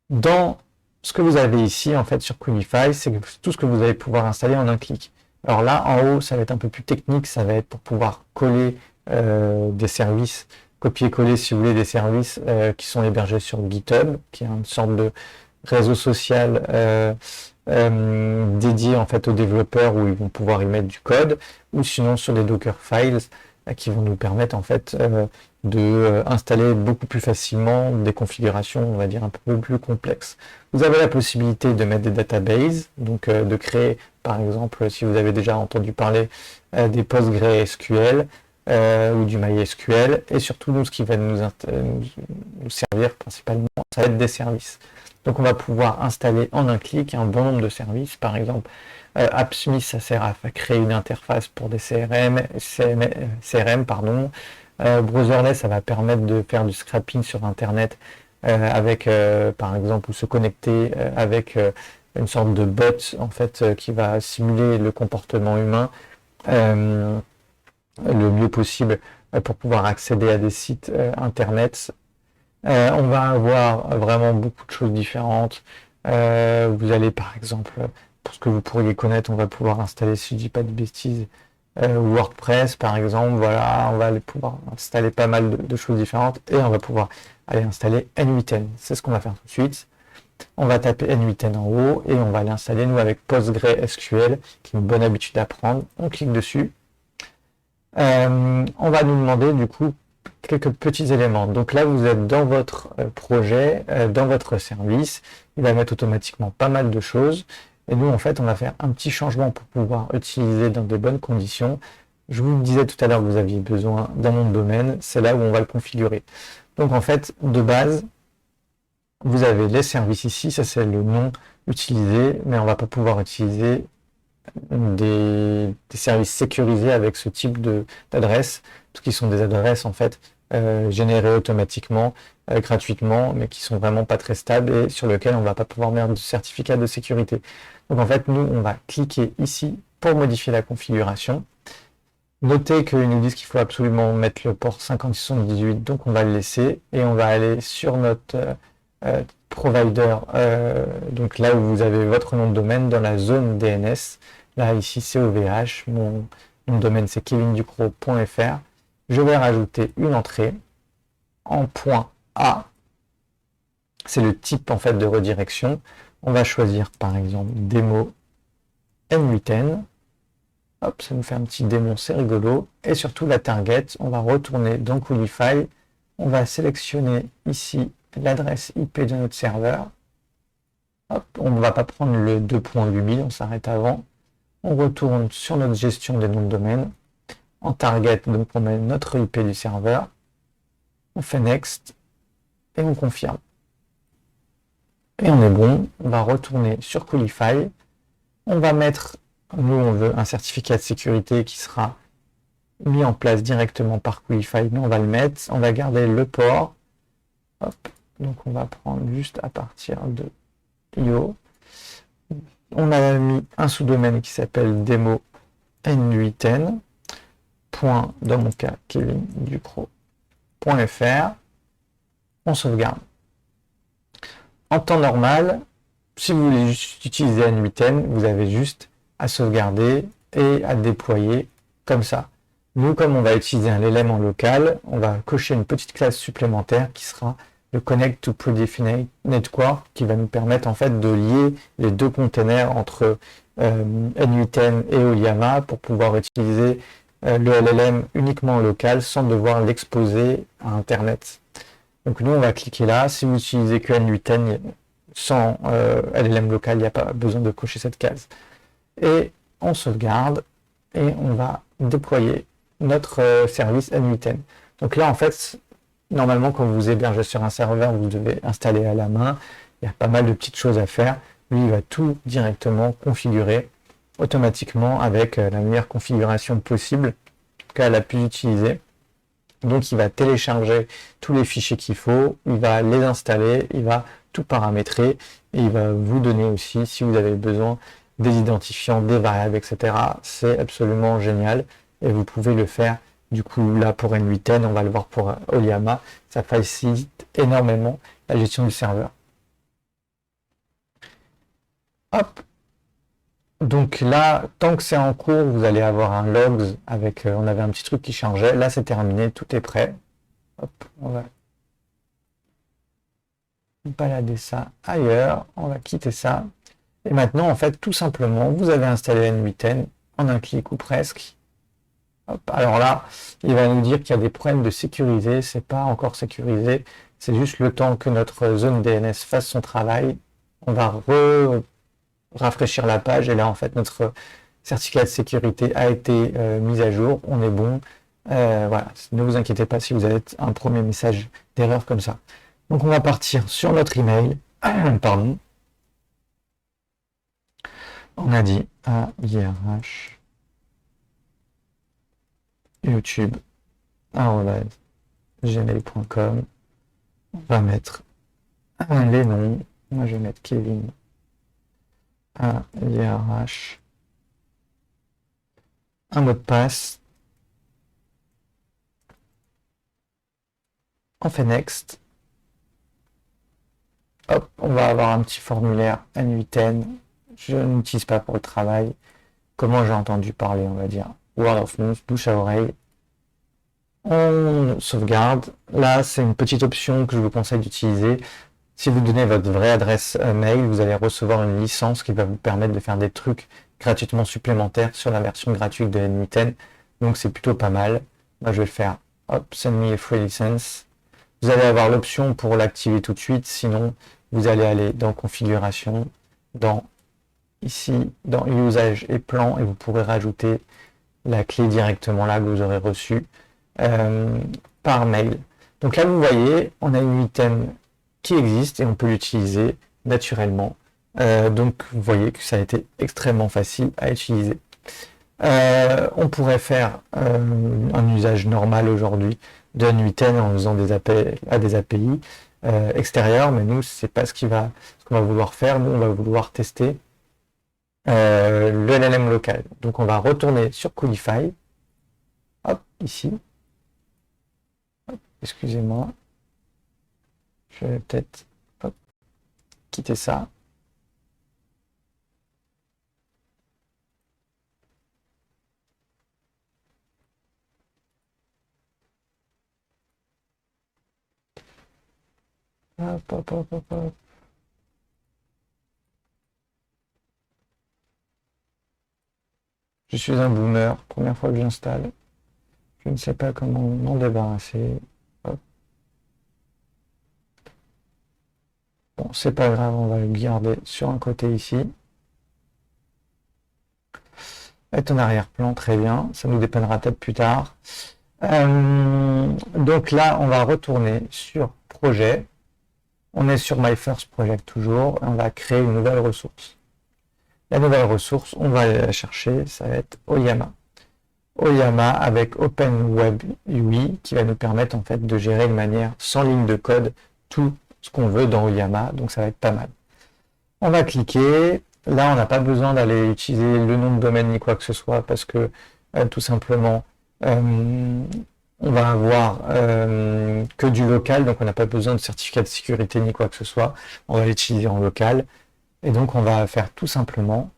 A: Dans ce que vous avez ici, en fait, sur Coolify, c'est tout ce que vous allez pouvoir installer en un clic. Alors là, en haut, ça va être un peu plus technique. Ça va être pour pouvoir coller des services, copier-coller, si vous voulez, des services qui sont hébergés sur GitHub, qui est une sorte de réseau social dédié en fait aux développeurs où ils vont pouvoir y mettre du code, ou sinon sur des Docker files qui vont nous permettre en fait de installer beaucoup plus facilement des configurations, on va dire, un peu plus complexes. Vous avez la possibilité de mettre des databases, donc de créer par exemple, si vous avez déjà entendu parler des PostgreSQL ou du MySQL, et surtout nous, ce qui va nous servir principalement, ça va être des services. Donc on va pouvoir installer en un clic un bon nombre de services. Par exemple, AppSmith, ça sert à créer une interface pour des CRM, pardon. Browserless, ça va permettre de faire du scrapping sur Internet avec, par exemple, ou se connecter avec une sorte de bot en fait qui va simuler le comportement humain le mieux possible pour pouvoir accéder à des sites Internet. On va avoir vraiment beaucoup de choses différentes. Vous allez par exemple, pour ce que vous pourriez connaître, on va pouvoir installer, si je dis pas de bêtises, WordPress par exemple. Voilà, on va aller pouvoir installer pas mal de choses différentes et on va pouvoir aller installer N8N. C'est ce qu'on va faire tout de suite. On va taper N8N en haut et on va l'installer nous avec PostgreSQL, qui est une bonne habitude à prendre. On clique dessus. On va nous demander du coup quelques petits éléments. Donc là, vous êtes dans votre projet, dans votre service. Il va mettre automatiquement pas mal de choses. Et nous, en fait, on va faire un petit changement pour pouvoir utiliser dans de bonnes conditions. Je vous disais tout à l'heure que vous aviez besoin d'un nom de domaine. C'est là où on va le configurer. Donc en fait, de base, vous avez les services ici. Ça, c'est le nom utilisé. Mais on va pas pouvoir utiliser des services sécurisés avec ce type d'adresse, qui sont des adresses en fait générées automatiquement, gratuitement, mais qui sont vraiment pas très stables et sur lesquelles on va pas pouvoir mettre de certificat de sécurité. Donc en fait, nous, on va cliquer ici pour modifier la configuration. Notez qu'ils nous disent qu'il faut absolument mettre le port 5078, donc on va le laisser et on va aller sur notre provider, donc là où vous avez votre nom de domaine dans la zone DNS. Là, ici, c'est OVH. Mon nom de domaine, c'est kevinducrot.fr. Je vais rajouter une entrée en .a. C'est le type, en fait, de redirection. On va choisir, par exemple, démo N8N. Hop, ça nous fait un petit démon, c'est rigolo. Et surtout, la target, on va retourner dans Coolify. On va sélectionner ici l'adresse IP de notre serveur. Hop, on ne va pas prendre le 2.8000, on s'arrête avant. On retourne sur notre gestion des noms de domaine. En target, donc on met notre IP du serveur. On fait next et on confirme. Et on est bon. On va retourner sur Coolify. On va mettre, nous on veut un certificat de sécurité qui sera mis en place directement par Coolify, mais on va le mettre. On va garder le port. Hop. Donc on va prendre juste à partir de IO. On a mis un sous-domaine qui s'appelle démo N8N. Dans mon cas, kevinducrot.fr. On sauvegarde. En temps normal, si vous voulez juste utiliser N8N, vous avez juste à sauvegarder et à déployer comme ça. Nous, comme on va utiliser un LLM en local, on va cocher une petite classe supplémentaire qui sera le Connect to Predefined Network, qui va nous permettre en fait de lier les deux containers entre N8N et Oliama pour pouvoir utiliser le LLM uniquement en local sans devoir l'exposer à Internet. Donc nous, on va cliquer là. Si vous utilisez que N8N sans LLM local, il n'y a pas besoin de cocher cette case. Et on sauvegarde et on va déployer notre service N8N. Donc là, en fait, normalement, quand vous hébergez sur un serveur, vous devez installer à la main. Il y a pas mal de petites choses à faire. Lui, il va tout directement configurer automatiquement avec la meilleure configuration possible, en tout cas la plus utilisée. Donc il va télécharger tous les fichiers qu'il faut, il va les installer, il va tout paramétrer et il va vous donner aussi, si vous avez besoin, des identifiants, des variables, etc. C'est absolument génial et vous pouvez le faire du coup là pour N8N, on va le voir pour Oliama, ça facilite énormément la gestion du serveur. Hop. Donc là, tant que c'est en cours, vous allez avoir un logs avec, on avait un petit truc qui changeait. Là, c'est terminé, tout est prêt. Hop, on va balader ça ailleurs. On va quitter ça. Et maintenant, en fait, tout simplement, vous avez installé N8N en un clic ou presque. Hop, alors là, il va nous dire qu'il y a des problèmes de sécurité. C'est pas encore sécurisé. C'est juste le temps que notre zone DNS fasse son travail. On va rafraîchir la page et là en fait notre certificat de sécurité a été mis à jour, on est bon, voilà, ne vous inquiétez pas si vous avez un premier message d'erreur comme ça. Donc on va partir sur notre email Pardon. On a dit AIRH YouTube gmail.com. On va mettre les noms. Moi, je vais mettre Kevin AIRH. Un mot de passe. On fait Next. Hop, on va avoir un petit formulaire N8N. Je n'utilise pas pour le travail. Comment j'ai entendu parler, on va dire. Word of mouth, bouche à oreille. On sauvegarde. Là, c'est une petite option que je vous conseille d'utiliser. Si vous donnez votre vraie adresse mail, vous allez recevoir une licence qui va vous permettre de faire des trucs gratuitement supplémentaires sur la version gratuite de N8N. Donc c'est plutôt pas mal. Moi, je vais le faire. Hop, send me a free license. Vous allez avoir l'option pour l'activer tout de suite. Sinon, vous allez aller dans configuration, ici, dans usage et plan, et vous pourrez rajouter la clé directement là que vous aurez reçue par mail. Donc là, vous voyez, on a une item qui existe et on peut l'utiliser naturellement. Donc, vous voyez que ça a été extrêmement facile à utiliser. On pourrait faire un usage normal aujourd'hui de N8N en faisant des appels à des API extérieurs, mais nous, c'est pas ce qu'on va vouloir faire. Nous, on va vouloir tester le LLM local. Donc, on va retourner sur Coolify. Hop, ici. Excusez-moi. Je vais peut-être quitter ça. Hop, hop, hop, hop, hop. Je suis un boomer, première fois que j'installe. Je ne sais pas comment m'en débarrasser. Hop. Bon, c'est pas grave, on va le garder sur un côté ici. Est en arrière-plan, très bien. Ça nous dépannera peut-être plus tard. Donc là, on va retourner sur projet. On est sur My First Project toujours. On va créer une nouvelle ressource. La nouvelle ressource, on va aller la chercher. Ça va être Oyama. Oyama avec OpenWebUI qui va nous permettre en fait de gérer de manière sans ligne de code tout ce qu'on veut dans Oyama. Donc ça va être pas mal. On va cliquer. Là, on n'a pas besoin d'aller utiliser le nom de domaine ni quoi que ce soit parce que tout simplement, on va avoir que du local, donc on n'a pas besoin de certificat de sécurité ni quoi que ce soit. On va l'utiliser en local. Et donc, on va faire tout simplement,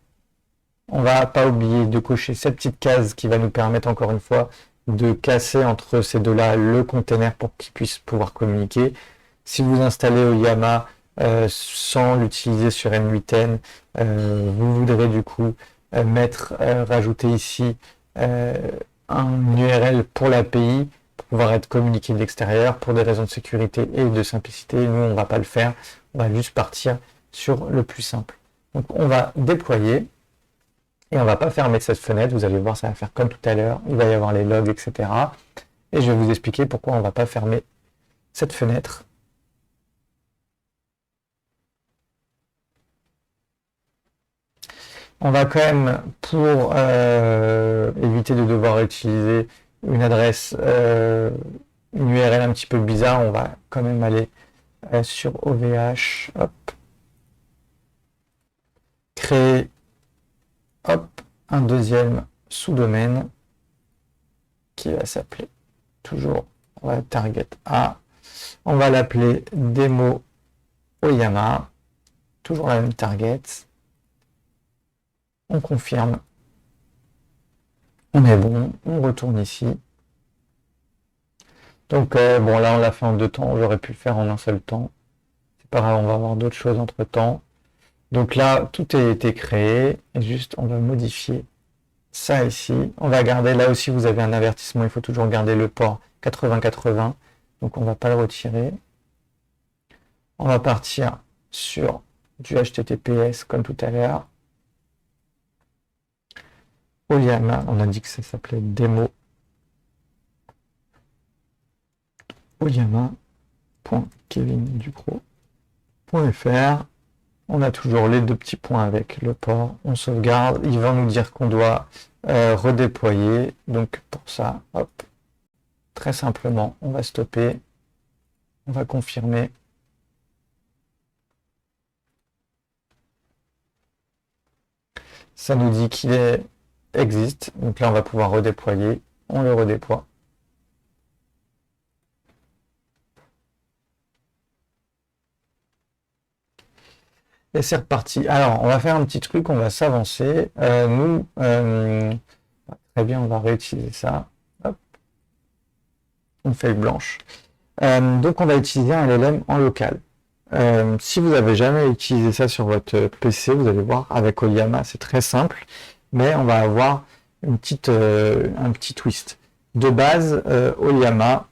A: on va pas oublier de cocher cette petite case qui va nous permettre encore une fois de casser entre ces deux-là le container pour qu'ils puissent pouvoir communiquer. Si vous installez Oyama sans l'utiliser sur N8N, vous voudrez du coup rajouter ici un URL pour l'API pour pouvoir être communiqué de l'extérieur pour des raisons de sécurité et de simplicité. Nous, on va pas le faire. On va juste partir sur le plus simple. Donc, on va déployer et on va pas fermer cette fenêtre. Vous allez voir, ça va faire comme tout à l'heure. Il va y avoir les logs, etc. Et je vais vous expliquer pourquoi on va pas fermer cette fenêtre. On va quand même, pour éviter de devoir utiliser une adresse, une URL un petit peu bizarre, on va quand même aller sur OVH, hop, créer, hop, un deuxième sous-domaine qui va s'appeler toujours, on va target A, on va l'appeler démo Oyama, toujours la même target. On confirme, on est bon, on retourne ici. Donc bon, là on l'a fait en 2 temps, j'aurais pu le faire en un seul temps. C'est pas grave, on va avoir d'autres choses entre temps. Donc là, tout a été créé, et juste on va modifier ça ici. On va garder, là aussi vous avez un avertissement, il faut toujours garder le port 8080, donc on va pas le retirer. On va partir sur du HTTPS comme tout à l'heure. Oyama, on a dit que ça s'appelait démo Oyama.kevinducrot .fr. On a toujours les deux petits points avec le port. On sauvegarde. Il va nous dire qu'on doit redéployer. Donc pour ça, hop, très simplement, on va stopper. On va confirmer. Ça nous dit qu'il existe. Donc là, on va pouvoir redéployer. On le redéploie. Et c'est reparti. Alors, on va faire un petit truc, on va s'avancer. Très bien, on va réutiliser ça. Hop. Une feuille blanche. Donc, on va utiliser un LLM en local. Si vous n'avez jamais utilisé ça sur votre PC, vous allez voir, avec Oliama, c'est très simple. Mais on va avoir un petit twist. De base, Oliama,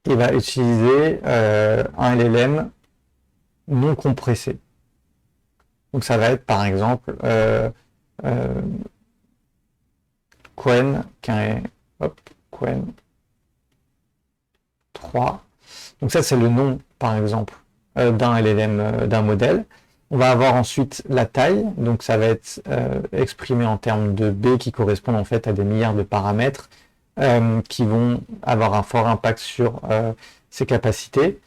A: il va utiliser un LLM non compressé. Donc ça va être par exemple Qwen, Qwen 3. Donc ça c'est le nom par exemple d'un LLM, d'un modèle. On va avoir ensuite la taille, donc ça va être exprimé en termes de B qui correspondent en fait à des milliards de paramètres qui vont avoir un fort impact sur ses capacités.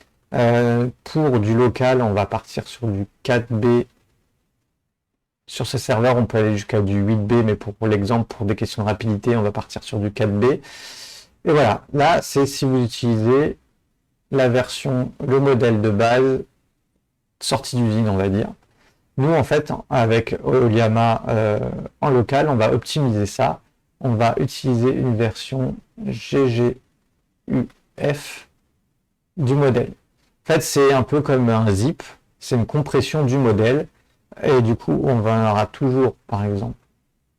A: Pour du local, on va partir sur du 4B. Sur ce serveur, on peut aller jusqu'à du 8B, mais pour l'exemple, pour des questions de rapidité, on va partir sur du 4B. Et voilà, là, c'est si vous utilisez la version, le modèle de base, sortie d'usine, on va dire. Nous, en fait, avec Oliama en local, on va optimiser ça. On va utiliser une version GGUF du modèle. En fait, c'est un peu comme un zip, c'est une compression du modèle, et du coup, on aura toujours, par exemple,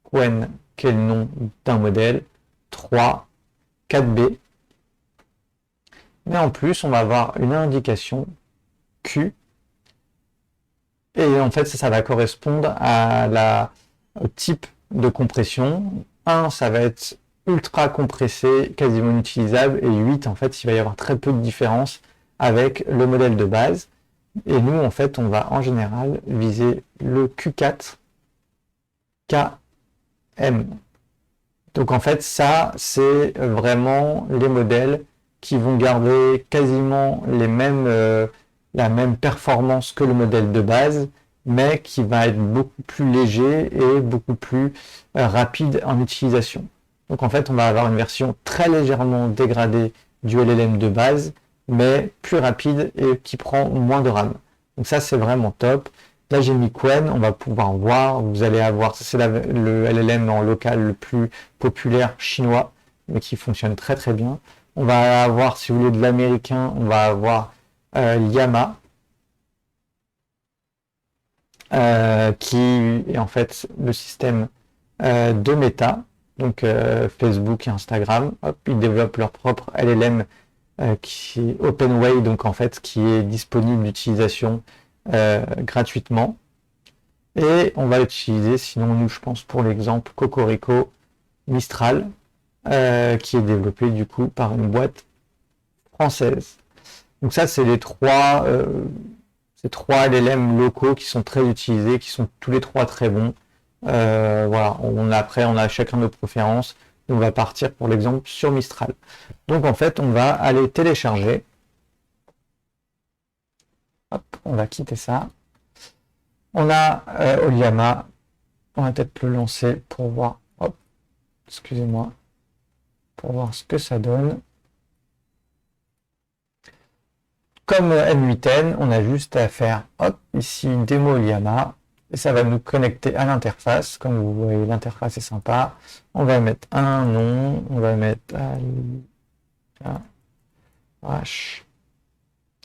A: Qwen, qui est le nom d'un modèle, 3, 4B, mais en plus, on va avoir une indication Q, et en fait, ça va correspondre au type de compression. 1, ça va être ultra compressé, quasiment inutilisable, et 8, en fait, il va y avoir très peu de différence avec le modèle de base. Et nous, en fait, on va en général viser le Q4 KM. Donc en fait, ça, c'est vraiment les modèles qui vont garder quasiment la même performance que le modèle de base, mais qui va être beaucoup plus léger et beaucoup plus rapide en utilisation. Donc en fait, on va avoir une version très légèrement dégradée du LLM de base, mais plus rapide et qui prend moins de RAM. Donc ça, c'est vraiment top. Là, j'ai mis Qwen, on va pouvoir voir, vous allez avoir, c'est le LLM en local le plus populaire chinois, mais qui fonctionne très très bien. On va avoir, si vous voulez, de l'américain, on va avoir Llama, qui est en fait le système de Meta, donc Facebook et Instagram. Hop, ils développent leur propre LLM qui est OpenWay, donc en fait qui est disponible d'utilisation gratuitement. Et on va utiliser, sinon nous je pense pour l'exemple, Cocorico Mistral, qui est développé du coup par une boîte française. Donc ça c'est ces trois LLM locaux qui sont très utilisés, qui sont tous les trois très bons. Voilà, après on a chacun nos préférences. On va partir pour l'exemple sur Mistral. Donc en fait, on va aller télécharger. Hop, on va quitter ça. On a Oliama. On va peut-être le lancer pour voir. Hop, excusez-moi. Pour voir ce que ça donne. Comme M8N, on a juste à faire, hop, ici une démo Oliama. Et ça va nous connecter à l'interface. Comme vous voyez, l'interface est sympa. On va mettre un nom. On va mettre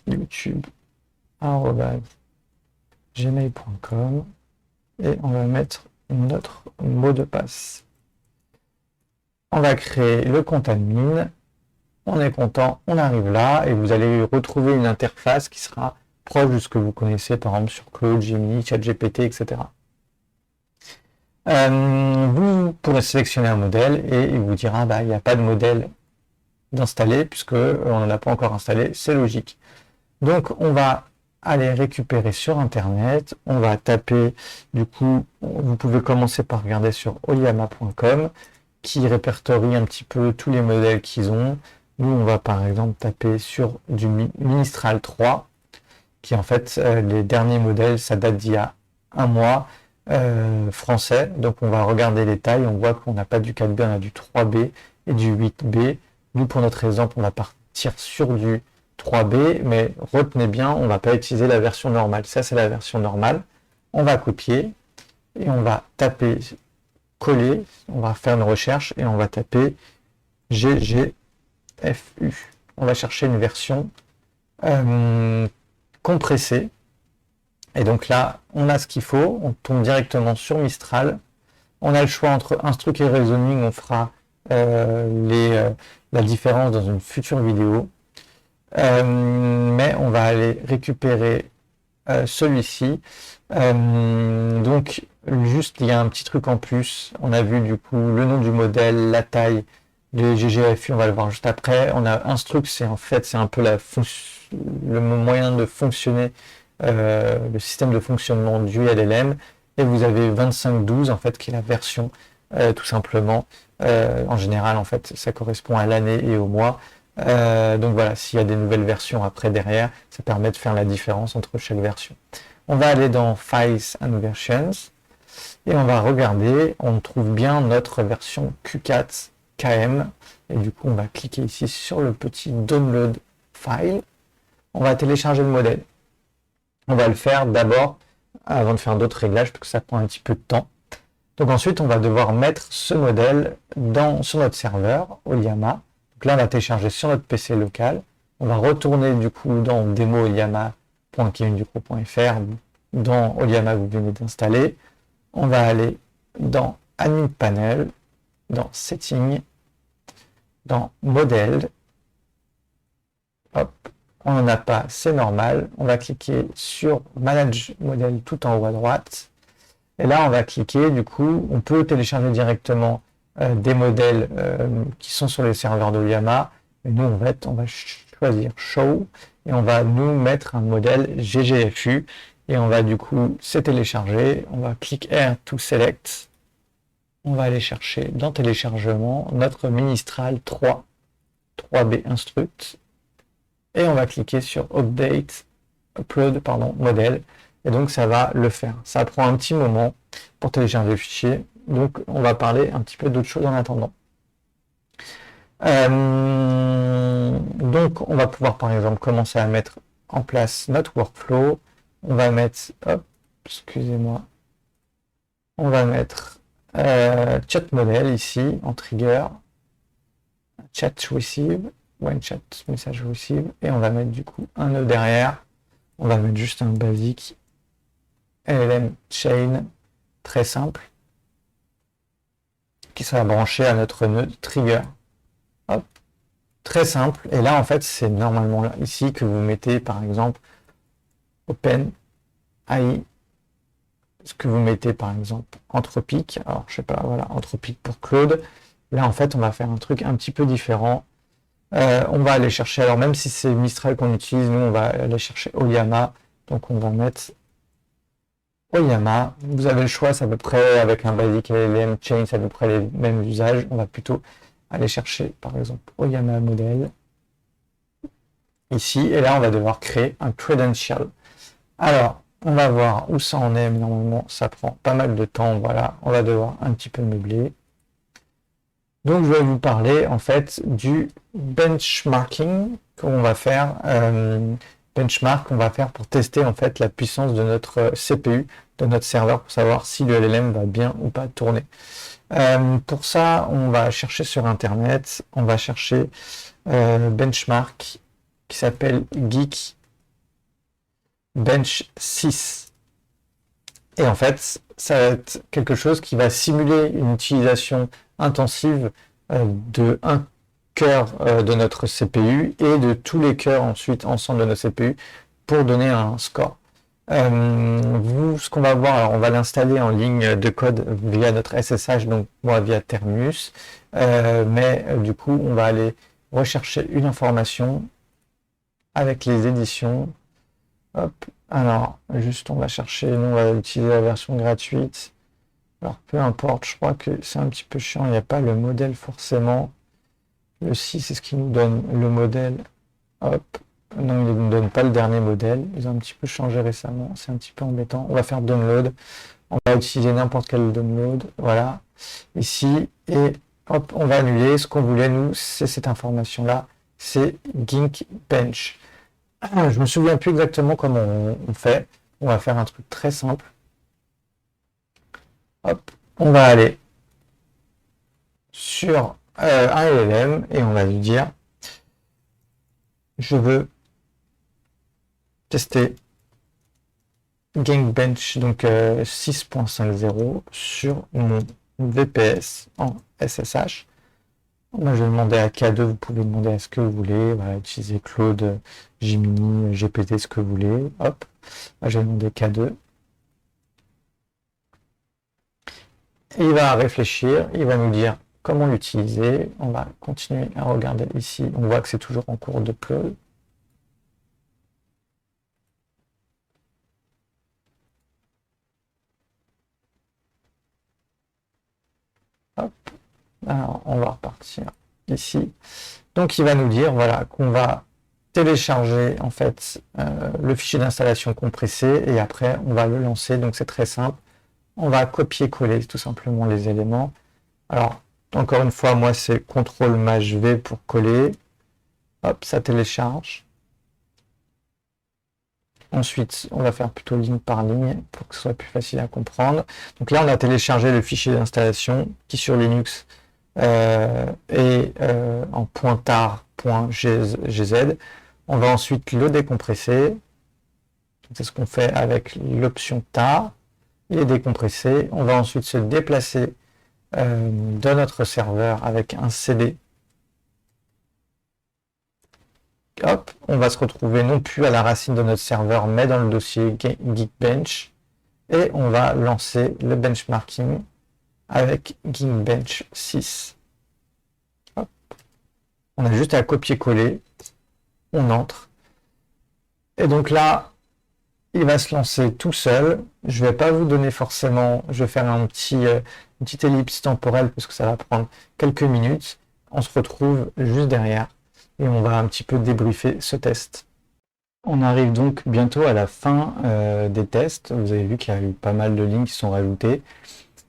A: youtube@gmail.com et on va mettre notre mot de passe. On va créer le compte admin. On est content, on arrive là et vous allez retrouver une interface qui sera proche de ce que vous connaissez, par exemple sur Claude, Gemini, ChatGPT, etc. Vous pourrez sélectionner un modèle et il vous dira il n'y a pas de modèle d'installer puisque on n'en a pas encore installé, c'est logique. Donc, on va aller récupérer sur Internet. On va taper, du coup, vous pouvez commencer par regarder sur oliama.com qui répertorie un petit peu tous les modèles qu'ils ont. Nous, on va par exemple taper sur du Mistral 3, qui en fait, les derniers modèles, ça date d'il y a un mois, français. Donc, on va regarder les tailles. On voit qu'on n'a pas du 4B, on a du 3B et du 8B. Nous, pour notre exemple, on va partir sur du 3B, mais retenez bien, on ne va pas utiliser la version normale. Ça, c'est la version normale. On va copier et on va taper, coller, on va faire une recherche et on va taper GGFU. On va chercher une version compressée. Et donc là, on a ce qu'il faut. On tombe directement sur Mistral. On a le choix entre Instruct et Reasoning. On fera la différence dans une future vidéo. Mais on va aller récupérer celui-ci. Donc, juste, il y a un petit truc en plus. On a vu du coup le nom du modèle, la taille, le GGFU, on va le voir juste après. On a Instruct, c'est en fait, c'est un peu le moyen de fonctionner, le système de fonctionnement du LLM. Et vous avez 2512, en fait, qui est la version, tout simplement. En général, en fait, ça correspond à l'année et au mois. Donc voilà, s'il y a des nouvelles versions après derrière, ça permet de faire la différence entre chaque version. On va aller dans Files and Versions et on va regarder, on trouve bien notre version Q4 KM et du coup on va cliquer ici sur le petit Download File. On va télécharger le modèle. On va le faire d'abord avant de faire d'autres réglages parce que ça prend un petit peu de temps. Donc ensuite on va devoir mettre ce modèle sur notre serveur Oliama. Donc là, on va télécharger sur notre PC local. On va retourner du coup dans demo-oliama.kiwiducro.fr dans Oliama que vous venez d'installer. On va aller dans Admin Panel, dans Settings, dans Modèle. Hop, on n'en a pas, c'est normal. On va cliquer sur Manage Modèle tout en haut à droite. Et là, on va cliquer, du coup, on peut télécharger directement des modèles qui sont sur les serveurs d'Oliama. Et nous, on va choisir Show et on va nous mettre un modèle GGFU et on va du coup se télécharger. On va cliquer R to Select. On va aller chercher dans téléchargement notre Mistral 3B Instruct et on va cliquer sur Update, Upload, modèle. Et donc ça va le faire. Ça prend un petit moment pour télécharger le fichier. Donc on va parler un petit peu d'autres choses en attendant. Donc on va pouvoir par exemple commencer à mettre en place notre workflow. On va mettre, excusez-moi, on va mettre chat modèle ici en trigger, chat receive, one chat message receive, et on va mettre du coup un nœud derrière. On va mettre juste un basique LLM chain très simple qui sera branché à notre nœud trigger. Hop, très simple. Et là, en fait, c'est normalement là, ici que vous mettez, par exemple, OpenAI, ce que vous mettez, par exemple, Anthropic. Alors, je sais pas, voilà, Anthropic pour Claude. Là, en fait, on va faire un truc un petit peu différent. On va aller chercher, alors même si c'est Mistral qu'on utilise, nous, on va aller chercher Oliama. Donc, on va mettre Oliama. Vous avez le choix, c'est à peu près avec un basic LLM chain, c'est à peu près les mêmes usages. On va plutôt aller chercher, par exemple, Oliama modèle ici. Et là, on va devoir créer un credential. Alors, on va voir où ça en est, mais normalement, ça prend pas mal de temps. Voilà, on va devoir un petit peu meubler. Donc, je vais vous parler, en fait, du benchmarking qu'on va faire. Benchmark qu'on va faire pour tester, en fait, la puissance de notre CPU, de notre serveur, pour savoir si le LLM va bien ou pas tourner. Pour ça, on va chercher sur Internet, on va chercher benchmark qui s'appelle Geek Bench 6. Et en fait, ça va être quelque chose qui va simuler une utilisation intensive de un cœur de notre CPU et de tous les cœurs ensuite ensemble de notre CPU pour donner un score. Ce qu'on va voir, alors on va l'installer en ligne de code via notre SSH, donc moi via Terminus, mais du coup on va aller rechercher une information avec les éditions. Hop, alors, juste on va chercher, nous on va utiliser la version gratuite. Alors, peu importe, je crois que c'est un petit peu chiant, il n'y a pas le modèle forcément. Le 6, c'est ce qui nous donne le modèle. Hop, non, il ne nous donne pas le dernier modèle. Ils ont un petit peu changé récemment, c'est un petit peu embêtant. On va faire download. On va utiliser n'importe quel download. Voilà, ici. Et hop, on va annuler. Ce qu'on voulait, nous, c'est cette information-là. C'est Geekbench. Je me souviens plus exactement comment on fait. On va faire un truc très simple. Hop, on va aller sur un LLM et on va lui dire je veux tester Geekbench donc 6.50 sur mon VPS en SSH. Moi, je vais demander à K2, vous pouvez demander à ce que vous voulez. Voilà, utiliser Claude, Gemini, GPT, ce que vous voulez. Hop, moi, je vais demander K2. Et il va réfléchir, il va nous dire comment l'utiliser. On va continuer à regarder ici. On voit que c'est toujours en cours d'upload. Hop. Alors, on va repartir ici. Donc, il va nous dire voilà, qu'on va télécharger en fait le fichier d'installation compressé et après, on va le lancer. Donc, c'est très simple. On va copier-coller tout simplement les éléments. Alors, encore une fois, moi, c'est CTRL-MAJ-V pour coller. Hop, ça télécharge. Ensuite, on va faire plutôt ligne par ligne pour que ce soit plus facile à comprendre. Donc là, on a téléchargé le fichier d'installation qui sur Linux est en .tar.gz. On va ensuite le décompresser. C'est ce qu'on fait avec l'option tar. Il est décompressé. On va ensuite se déplacer dans notre serveur avec un CD. Hop, on va se retrouver non plus à la racine de notre serveur, mais dans le dossier Geekbench. Et on va lancer le benchmarking avec Geekbench 6. Hop. On a juste à copier-coller. On entre. Et donc là, il va se lancer tout seul. Je ne vais pas vous donner forcément, je vais faire une petite ellipse temporelle parce que ça va prendre quelques minutes. On se retrouve juste derrière et on va un petit peu débriefer ce test. On arrive donc bientôt à la fin des tests. Vous avez vu qu'il y a eu pas mal de lignes qui sont rajoutées.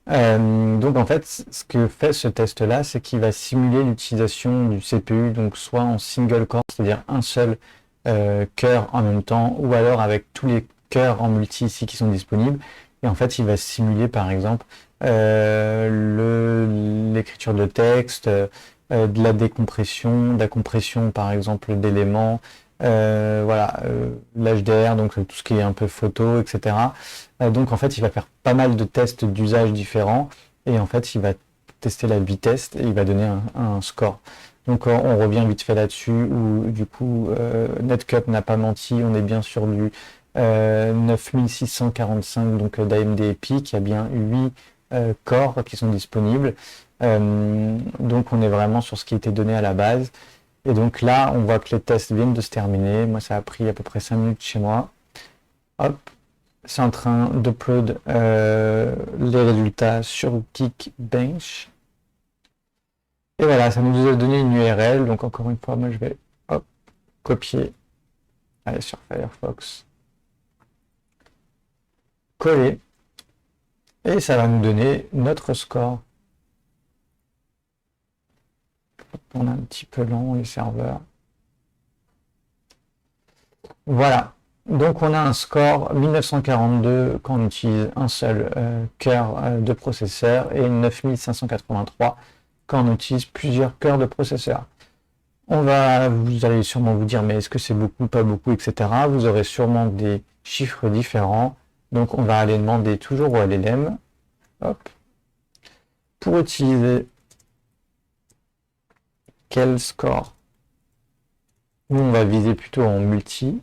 A: Donc en fait, ce que fait ce test-là, c'est qu'il va simuler l'utilisation du CPU, donc soit en single core, c'est-à-dire un seul cœur en même temps, ou alors avec tous les cœurs en multi ici qui sont disponibles. Et en fait, il va simuler par exemple l'écriture de texte, de la décompression, de la compression par exemple d'éléments, voilà, l'HDR, donc tout ce qui est un peu photo, etc. Donc en fait, il va faire pas mal de tests d'usage différents et en fait, il va tester la vitesse et il va donner un score. Donc on revient vite fait là-dessus où du coup Netcup n'a pas menti, on est bien sur du 9645 donc d'AMD EPIC, il y a bien 8 corps qui sont disponibles. Donc on est vraiment sur ce qui était donné à la base. Et donc là, on voit que les tests viennent de se terminer. Moi, ça a pris à peu près 5 minutes chez moi. Hop, c'est en train d'upload les résultats sur Geekbench. Et voilà, ça nous a donné une URL. Donc encore une fois, moi je vais hop, copier. Allez sur Firefox. Coller. Et ça va nous donner notre score. On a un petit peu lent les serveurs. Voilà. Donc on a un score 1942 quand on utilise un seul cœur de processeur et 9583 quand on utilise plusieurs cœurs de processeur. Vous allez sûrement vous dire mais est-ce que c'est beaucoup, pas beaucoup, etc. Vous aurez sûrement des chiffres différents. Donc on va aller demander toujours au LLM. Hop. Pour utiliser quel score? Nous on va viser plutôt en multi.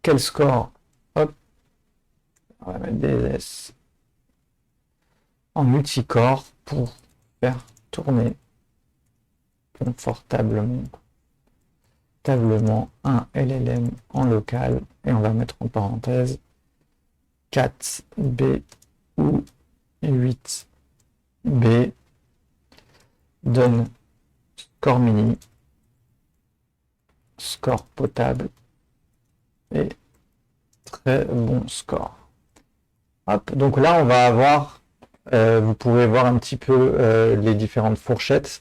A: Quel score? Hop. On va mettre des S en multicore pour faire tourner confortablement véritablement un LLM en local et on va mettre en parenthèse 4B ou 8B donne score mini, score potable et très bon score. Hop, donc là on va avoir, vous pouvez voir un petit peu les différentes fourchettes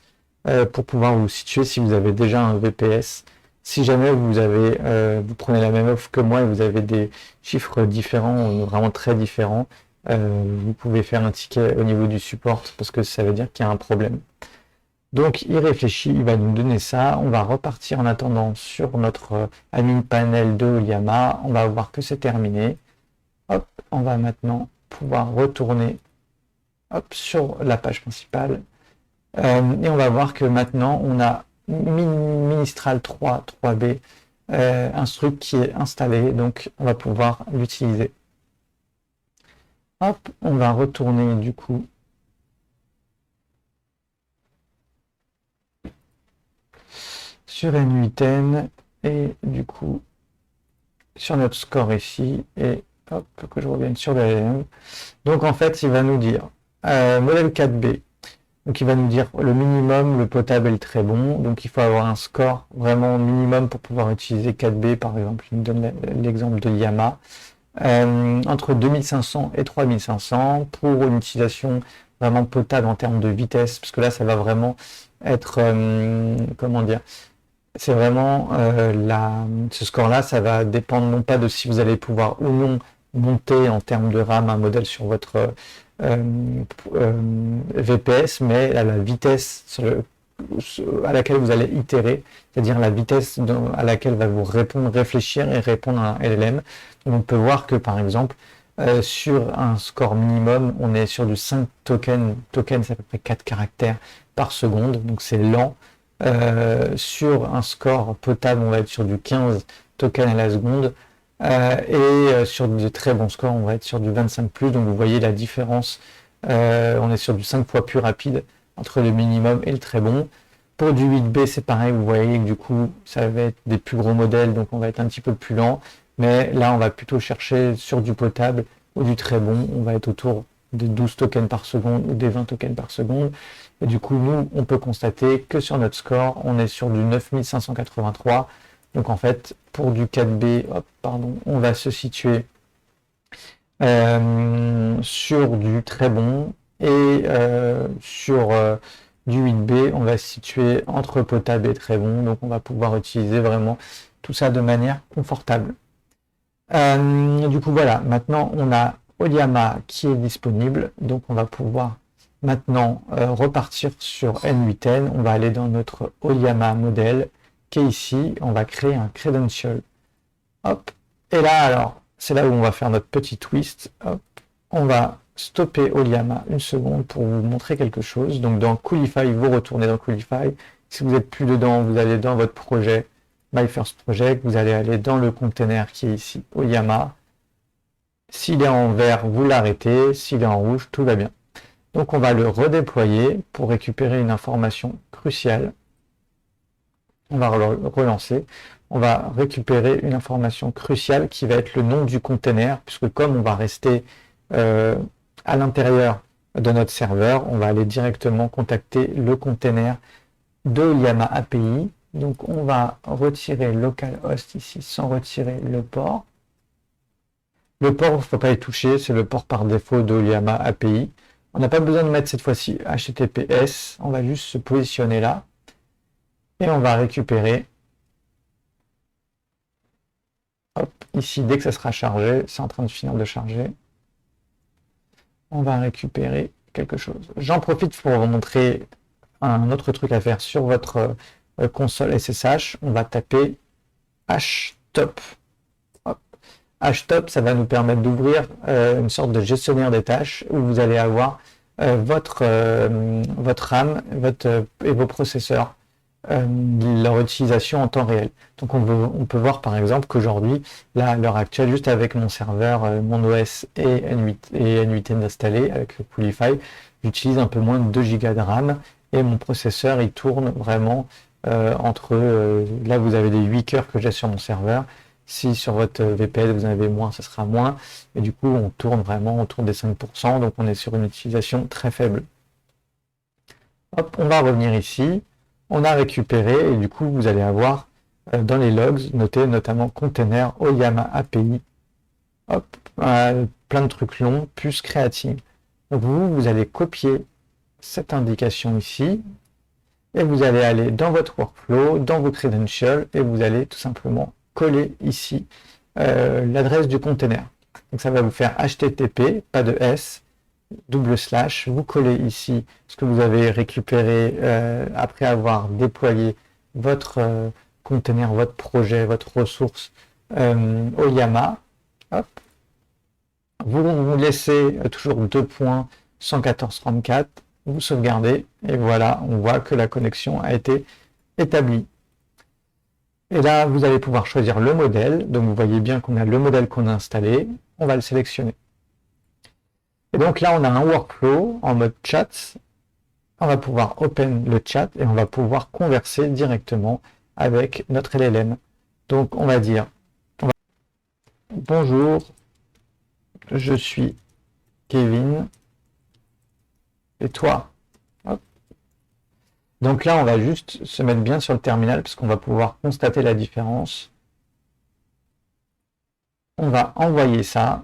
A: pour pouvoir vous situer si vous avez déjà un VPS. Si jamais vous prenez la même offre que moi et vous avez des chiffres différents, vraiment très différents, vous pouvez faire un ticket au niveau du support parce que ça veut dire qu'il y a un problème. Donc il réfléchit, il va nous donner ça. On va repartir en attendant sur notre admin panel de Oliama. On va voir que c'est terminé. Hop, on va maintenant pouvoir retourner sur la page principale. Et on va voir que maintenant on a Ministral 3.3b instruct qui est installé, donc on va pouvoir l'utiliser. Hop, on va retourner du coup sur N8N et du coup sur notre score ici et hop que je revienne sur le LLM. Donc en fait il va nous dire modèle 4B. Donc il va nous dire le minimum, le potable est très bon, donc il faut avoir un score vraiment minimum pour pouvoir utiliser 4B par exemple. Il nous donne l'exemple de Yama. Entre 2500 et 3500 pour une utilisation vraiment potable en termes de vitesse, parce que là ça va vraiment être, comment dire, c'est vraiment ce score-là, ça va dépendre non pas de si vous allez pouvoir ou non monter en termes de RAM un modèle sur votre VPS, mais à la vitesse à laquelle vous allez itérer, c'est-à-dire la vitesse à laquelle va vous répondre, réfléchir et répondre à un LLM. Donc on peut voir que par exemple, sur un score minimum, on est sur du 5 tokens, c'est à peu près 4 caractères par seconde, donc c'est lent. Sur un score potable, on va être sur du 15 tokens à la seconde. Et sur de très bons scores, on va être sur du 25+, donc vous voyez la différence, on est sur du 5 fois plus rapide entre le minimum et le très bon. Pour du 8B, c'est pareil, vous voyez que du coup, ça va être des plus gros modèles, donc on va être un petit peu plus lent, mais là, on va plutôt chercher sur du potable ou du très bon, on va être autour des 12 tokens par seconde ou des 20 tokens par seconde. Et du coup, nous, on peut constater que sur notre score, on est sur du 9583. Donc en fait, pour du 4B, on va se situer sur du très bon et sur du 8B, on va se situer entre potable et très bon. Donc on va pouvoir utiliser vraiment tout ça de manière confortable. Du coup, voilà, maintenant on a Oliama qui est disponible. Donc on va pouvoir maintenant repartir sur N8N. On va aller dans notre Oliama modèle qui est ici, on va créer un credential. Hop. Et là, alors, c'est là où on va faire notre petit twist. Hop. On va stopper Oliama une seconde pour vous montrer quelque chose. Donc dans Coolify, vous retournez dans Coolify. Si vous n'êtes plus dedans, vous allez dans votre projet, My First Project, vous allez aller dans le container qui est ici, Oliama. S'il est en vert, vous l'arrêtez. S'il est en rouge, tout va bien. Donc on va le redéployer pour récupérer une information cruciale. On va relancer, on va récupérer une information cruciale qui va être le nom du container, puisque comme on va rester à l'intérieur de notre serveur, on va aller directement contacter le container de Oliama API. Donc on va retirer localhost ici sans retirer le port. Le port, il ne faut pas y toucher, c'est le port par défaut de Oliama API. On n'a pas besoin de mettre cette fois-ci HTTPS, on va juste se positionner là. Et on va récupérer, hop, ici, dès que ça sera chargé, c'est en train de finir de charger, on va récupérer quelque chose. J'en profite pour vous montrer un autre truc à faire sur votre console SSH. On va taper htop. Htop, ça va nous permettre d'ouvrir une sorte de gestionnaire des tâches où vous allez avoir votre RAM et vos processeurs. Leur utilisation en temps réel. Donc on peut voir par exemple qu'aujourd'hui, là à l'heure actuelle, juste avec mon serveur, mon OS et N8N installé avec le Coolify, j'utilise un peu moins de 2 Go de RAM et mon processeur il tourne vraiment là vous avez les 8 cœurs que j'ai sur mon serveur. Si sur votre VPS vous en avez moins, ce sera moins. Et du coup, on tourne vraiment autour des 5%, donc on est sur une utilisation très faible. Hop, on va revenir ici. On a récupéré, et du coup, vous allez avoir dans les logs, noté notamment container, Oyama API, hop, plein de trucs longs, plus creating. Donc vous allez copier cette indication ici, et vous allez aller dans votre workflow, dans vos credentials, et vous allez tout simplement coller ici l'adresse du container. Donc ça va vous faire HTTP, pas de S, /, vous collez ici ce que vous avez récupéré après avoir déployé votre container, votre projet, votre ressource Oyama. Hop. Vous laissez toujours 2.114.34, vous sauvegardez, et voilà, on voit que la connexion a été établie. Et là, vous allez pouvoir choisir le modèle. Donc, vous voyez bien qu'on a le modèle qu'on a installé. On va le sélectionner. Et donc là, on a un workflow en mode chat. On va pouvoir open le chat et on va pouvoir converser directement avec notre LLM. Donc, on va dire bonjour, je suis Kevin. Et toi? Hop. Donc là, on va juste se mettre bien sur le terminal parce qu'on va pouvoir constater la différence. On va envoyer ça.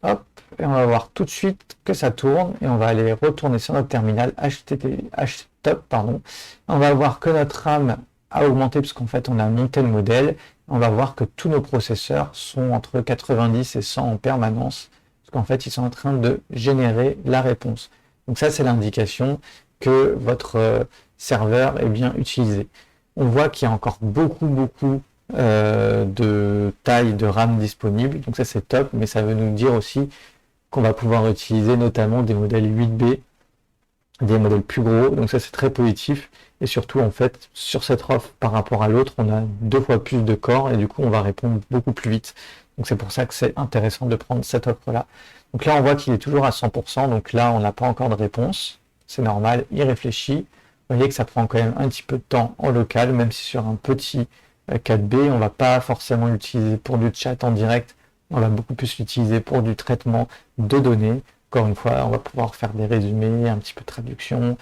A: Hop, et on va voir tout de suite que ça tourne et on va aller retourner sur notre terminal htop, pardon. On va voir que notre RAM a augmenté parce qu'en fait on a monté le modèle. On va voir que tous nos processeurs sont entre 90 et 100 en permanence parce qu'en fait ils sont en train de générer la réponse. Donc ça c'est l'indication que votre serveur est bien utilisé. On voit qu'il y a encore beaucoup de taille de RAM disponible, donc ça c'est top, mais ça veut nous dire aussi qu'on va pouvoir utiliser notamment des modèles 8B, des modèles plus gros, donc ça c'est très positif, et surtout en fait sur cette offre par rapport à l'autre on a 2 fois plus de corps et du coup on va répondre beaucoup plus vite, donc c'est pour ça que c'est intéressant de prendre cette offre là. Donc là on voit qu'il est toujours à 100%, donc là on n'a pas encore de réponse, c'est normal, il réfléchit. Vous voyez que ça prend quand même un petit peu de temps en local, même si sur un petit 4B, on ne va pas forcément l'utiliser pour du chat en direct, on va beaucoup plus l'utiliser pour du traitement de données. Encore une fois, on va pouvoir faire des résumés, un petit peu de traduction,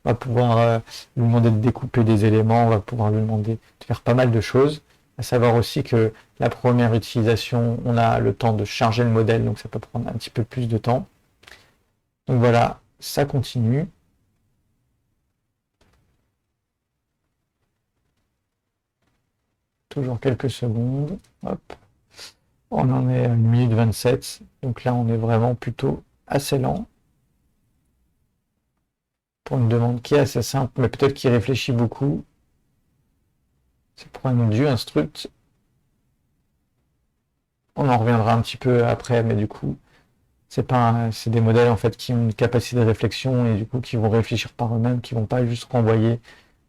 A: on va pouvoir lui demander de découper des éléments, on va pouvoir lui demander de faire pas mal de choses. À savoir aussi que la première utilisation, on a le temps de charger le modèle, donc ça peut prendre un petit peu plus de temps. Donc voilà, ça continue. Toujours quelques secondes. Hop. On en est à 1 minute 27. Donc là, on est vraiment plutôt assez lent. Pour une demande qui est assez simple, mais peut-être qu'il réfléchit beaucoup. C'est pour un du instruct. On en reviendra un petit peu après, mais du coup, c'est des modèles en fait qui ont une capacité de réflexion et du coup qui vont réfléchir par eux-mêmes, qui vont pas juste renvoyer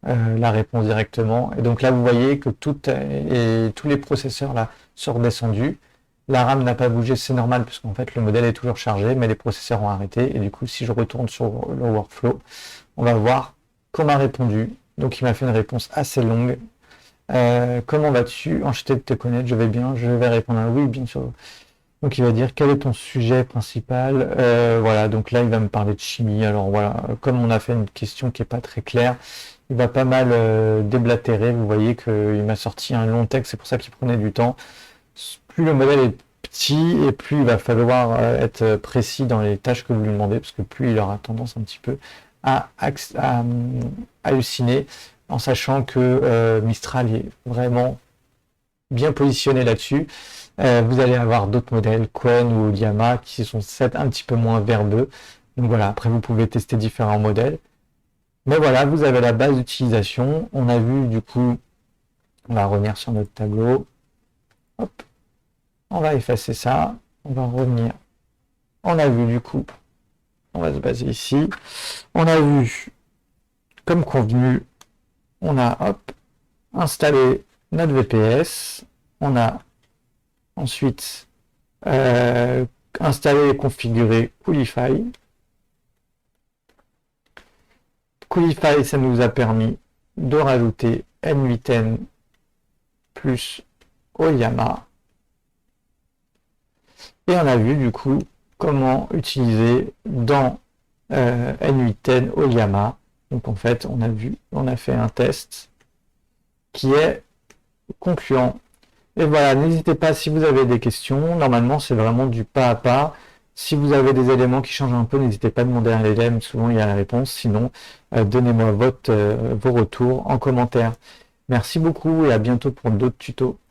A: la réponse directement. Et donc là, vous voyez que tous les processeurs là sont redescendus. La RAM n'a pas bougé, c'est normal, parce qu'en fait, le modèle est toujours chargé, mais les processeurs ont arrêté. Et du coup, si je retourne sur le workflow, on va voir qu'on m'a répondu. Donc, il m'a fait une réponse assez longue. Comment vas-tu? Enchanté de te connaître, je vais bien. Je vais répondre à oui, bien sûr. Donc, il va dire quel est ton sujet principal. Voilà, donc là, il va me parler de chimie. Alors voilà, comme on a fait une question qui n'est pas très claire, il va pas mal déblatérer. Vous voyez qu'il m'a sorti un long texte, c'est pour ça qu'il prenait du temps. Plus le modèle est petit et plus il va falloir être précis dans les tâches que vous lui demandez, parce que plus il aura tendance un petit peu à halluciner, en sachant que Mistral est vraiment bien positionné là-dessus. Vous allez avoir d'autres modèles, Qwen ou Llama, qui sont certes un petit peu moins verbeux. Donc voilà, après vous pouvez tester différents modèles. Mais voilà, vous avez la base d'utilisation. On a vu du coup, on va revenir sur notre tableau. Hop. On va effacer ça. On va revenir. On a vu du coup, on va se baser ici. On a vu, comme convenu, on a hop, installé notre VPS. On a ensuite installé et configuré Coolify. Coolify, ça nous a permis de rajouter N8N plus Oyama. Et on a vu du coup comment utiliser dans N8N Oyama. Donc en fait, on a fait un test qui est concluant. Et voilà, n'hésitez pas si vous avez des questions. Normalement, c'est vraiment du pas à pas. Si vous avez des éléments qui changent un peu, n'hésitez pas à demander à l'élève, souvent il y a la réponse. Sinon, donnez-moi vos retours en commentaire. Merci beaucoup et à bientôt pour d'autres tutos.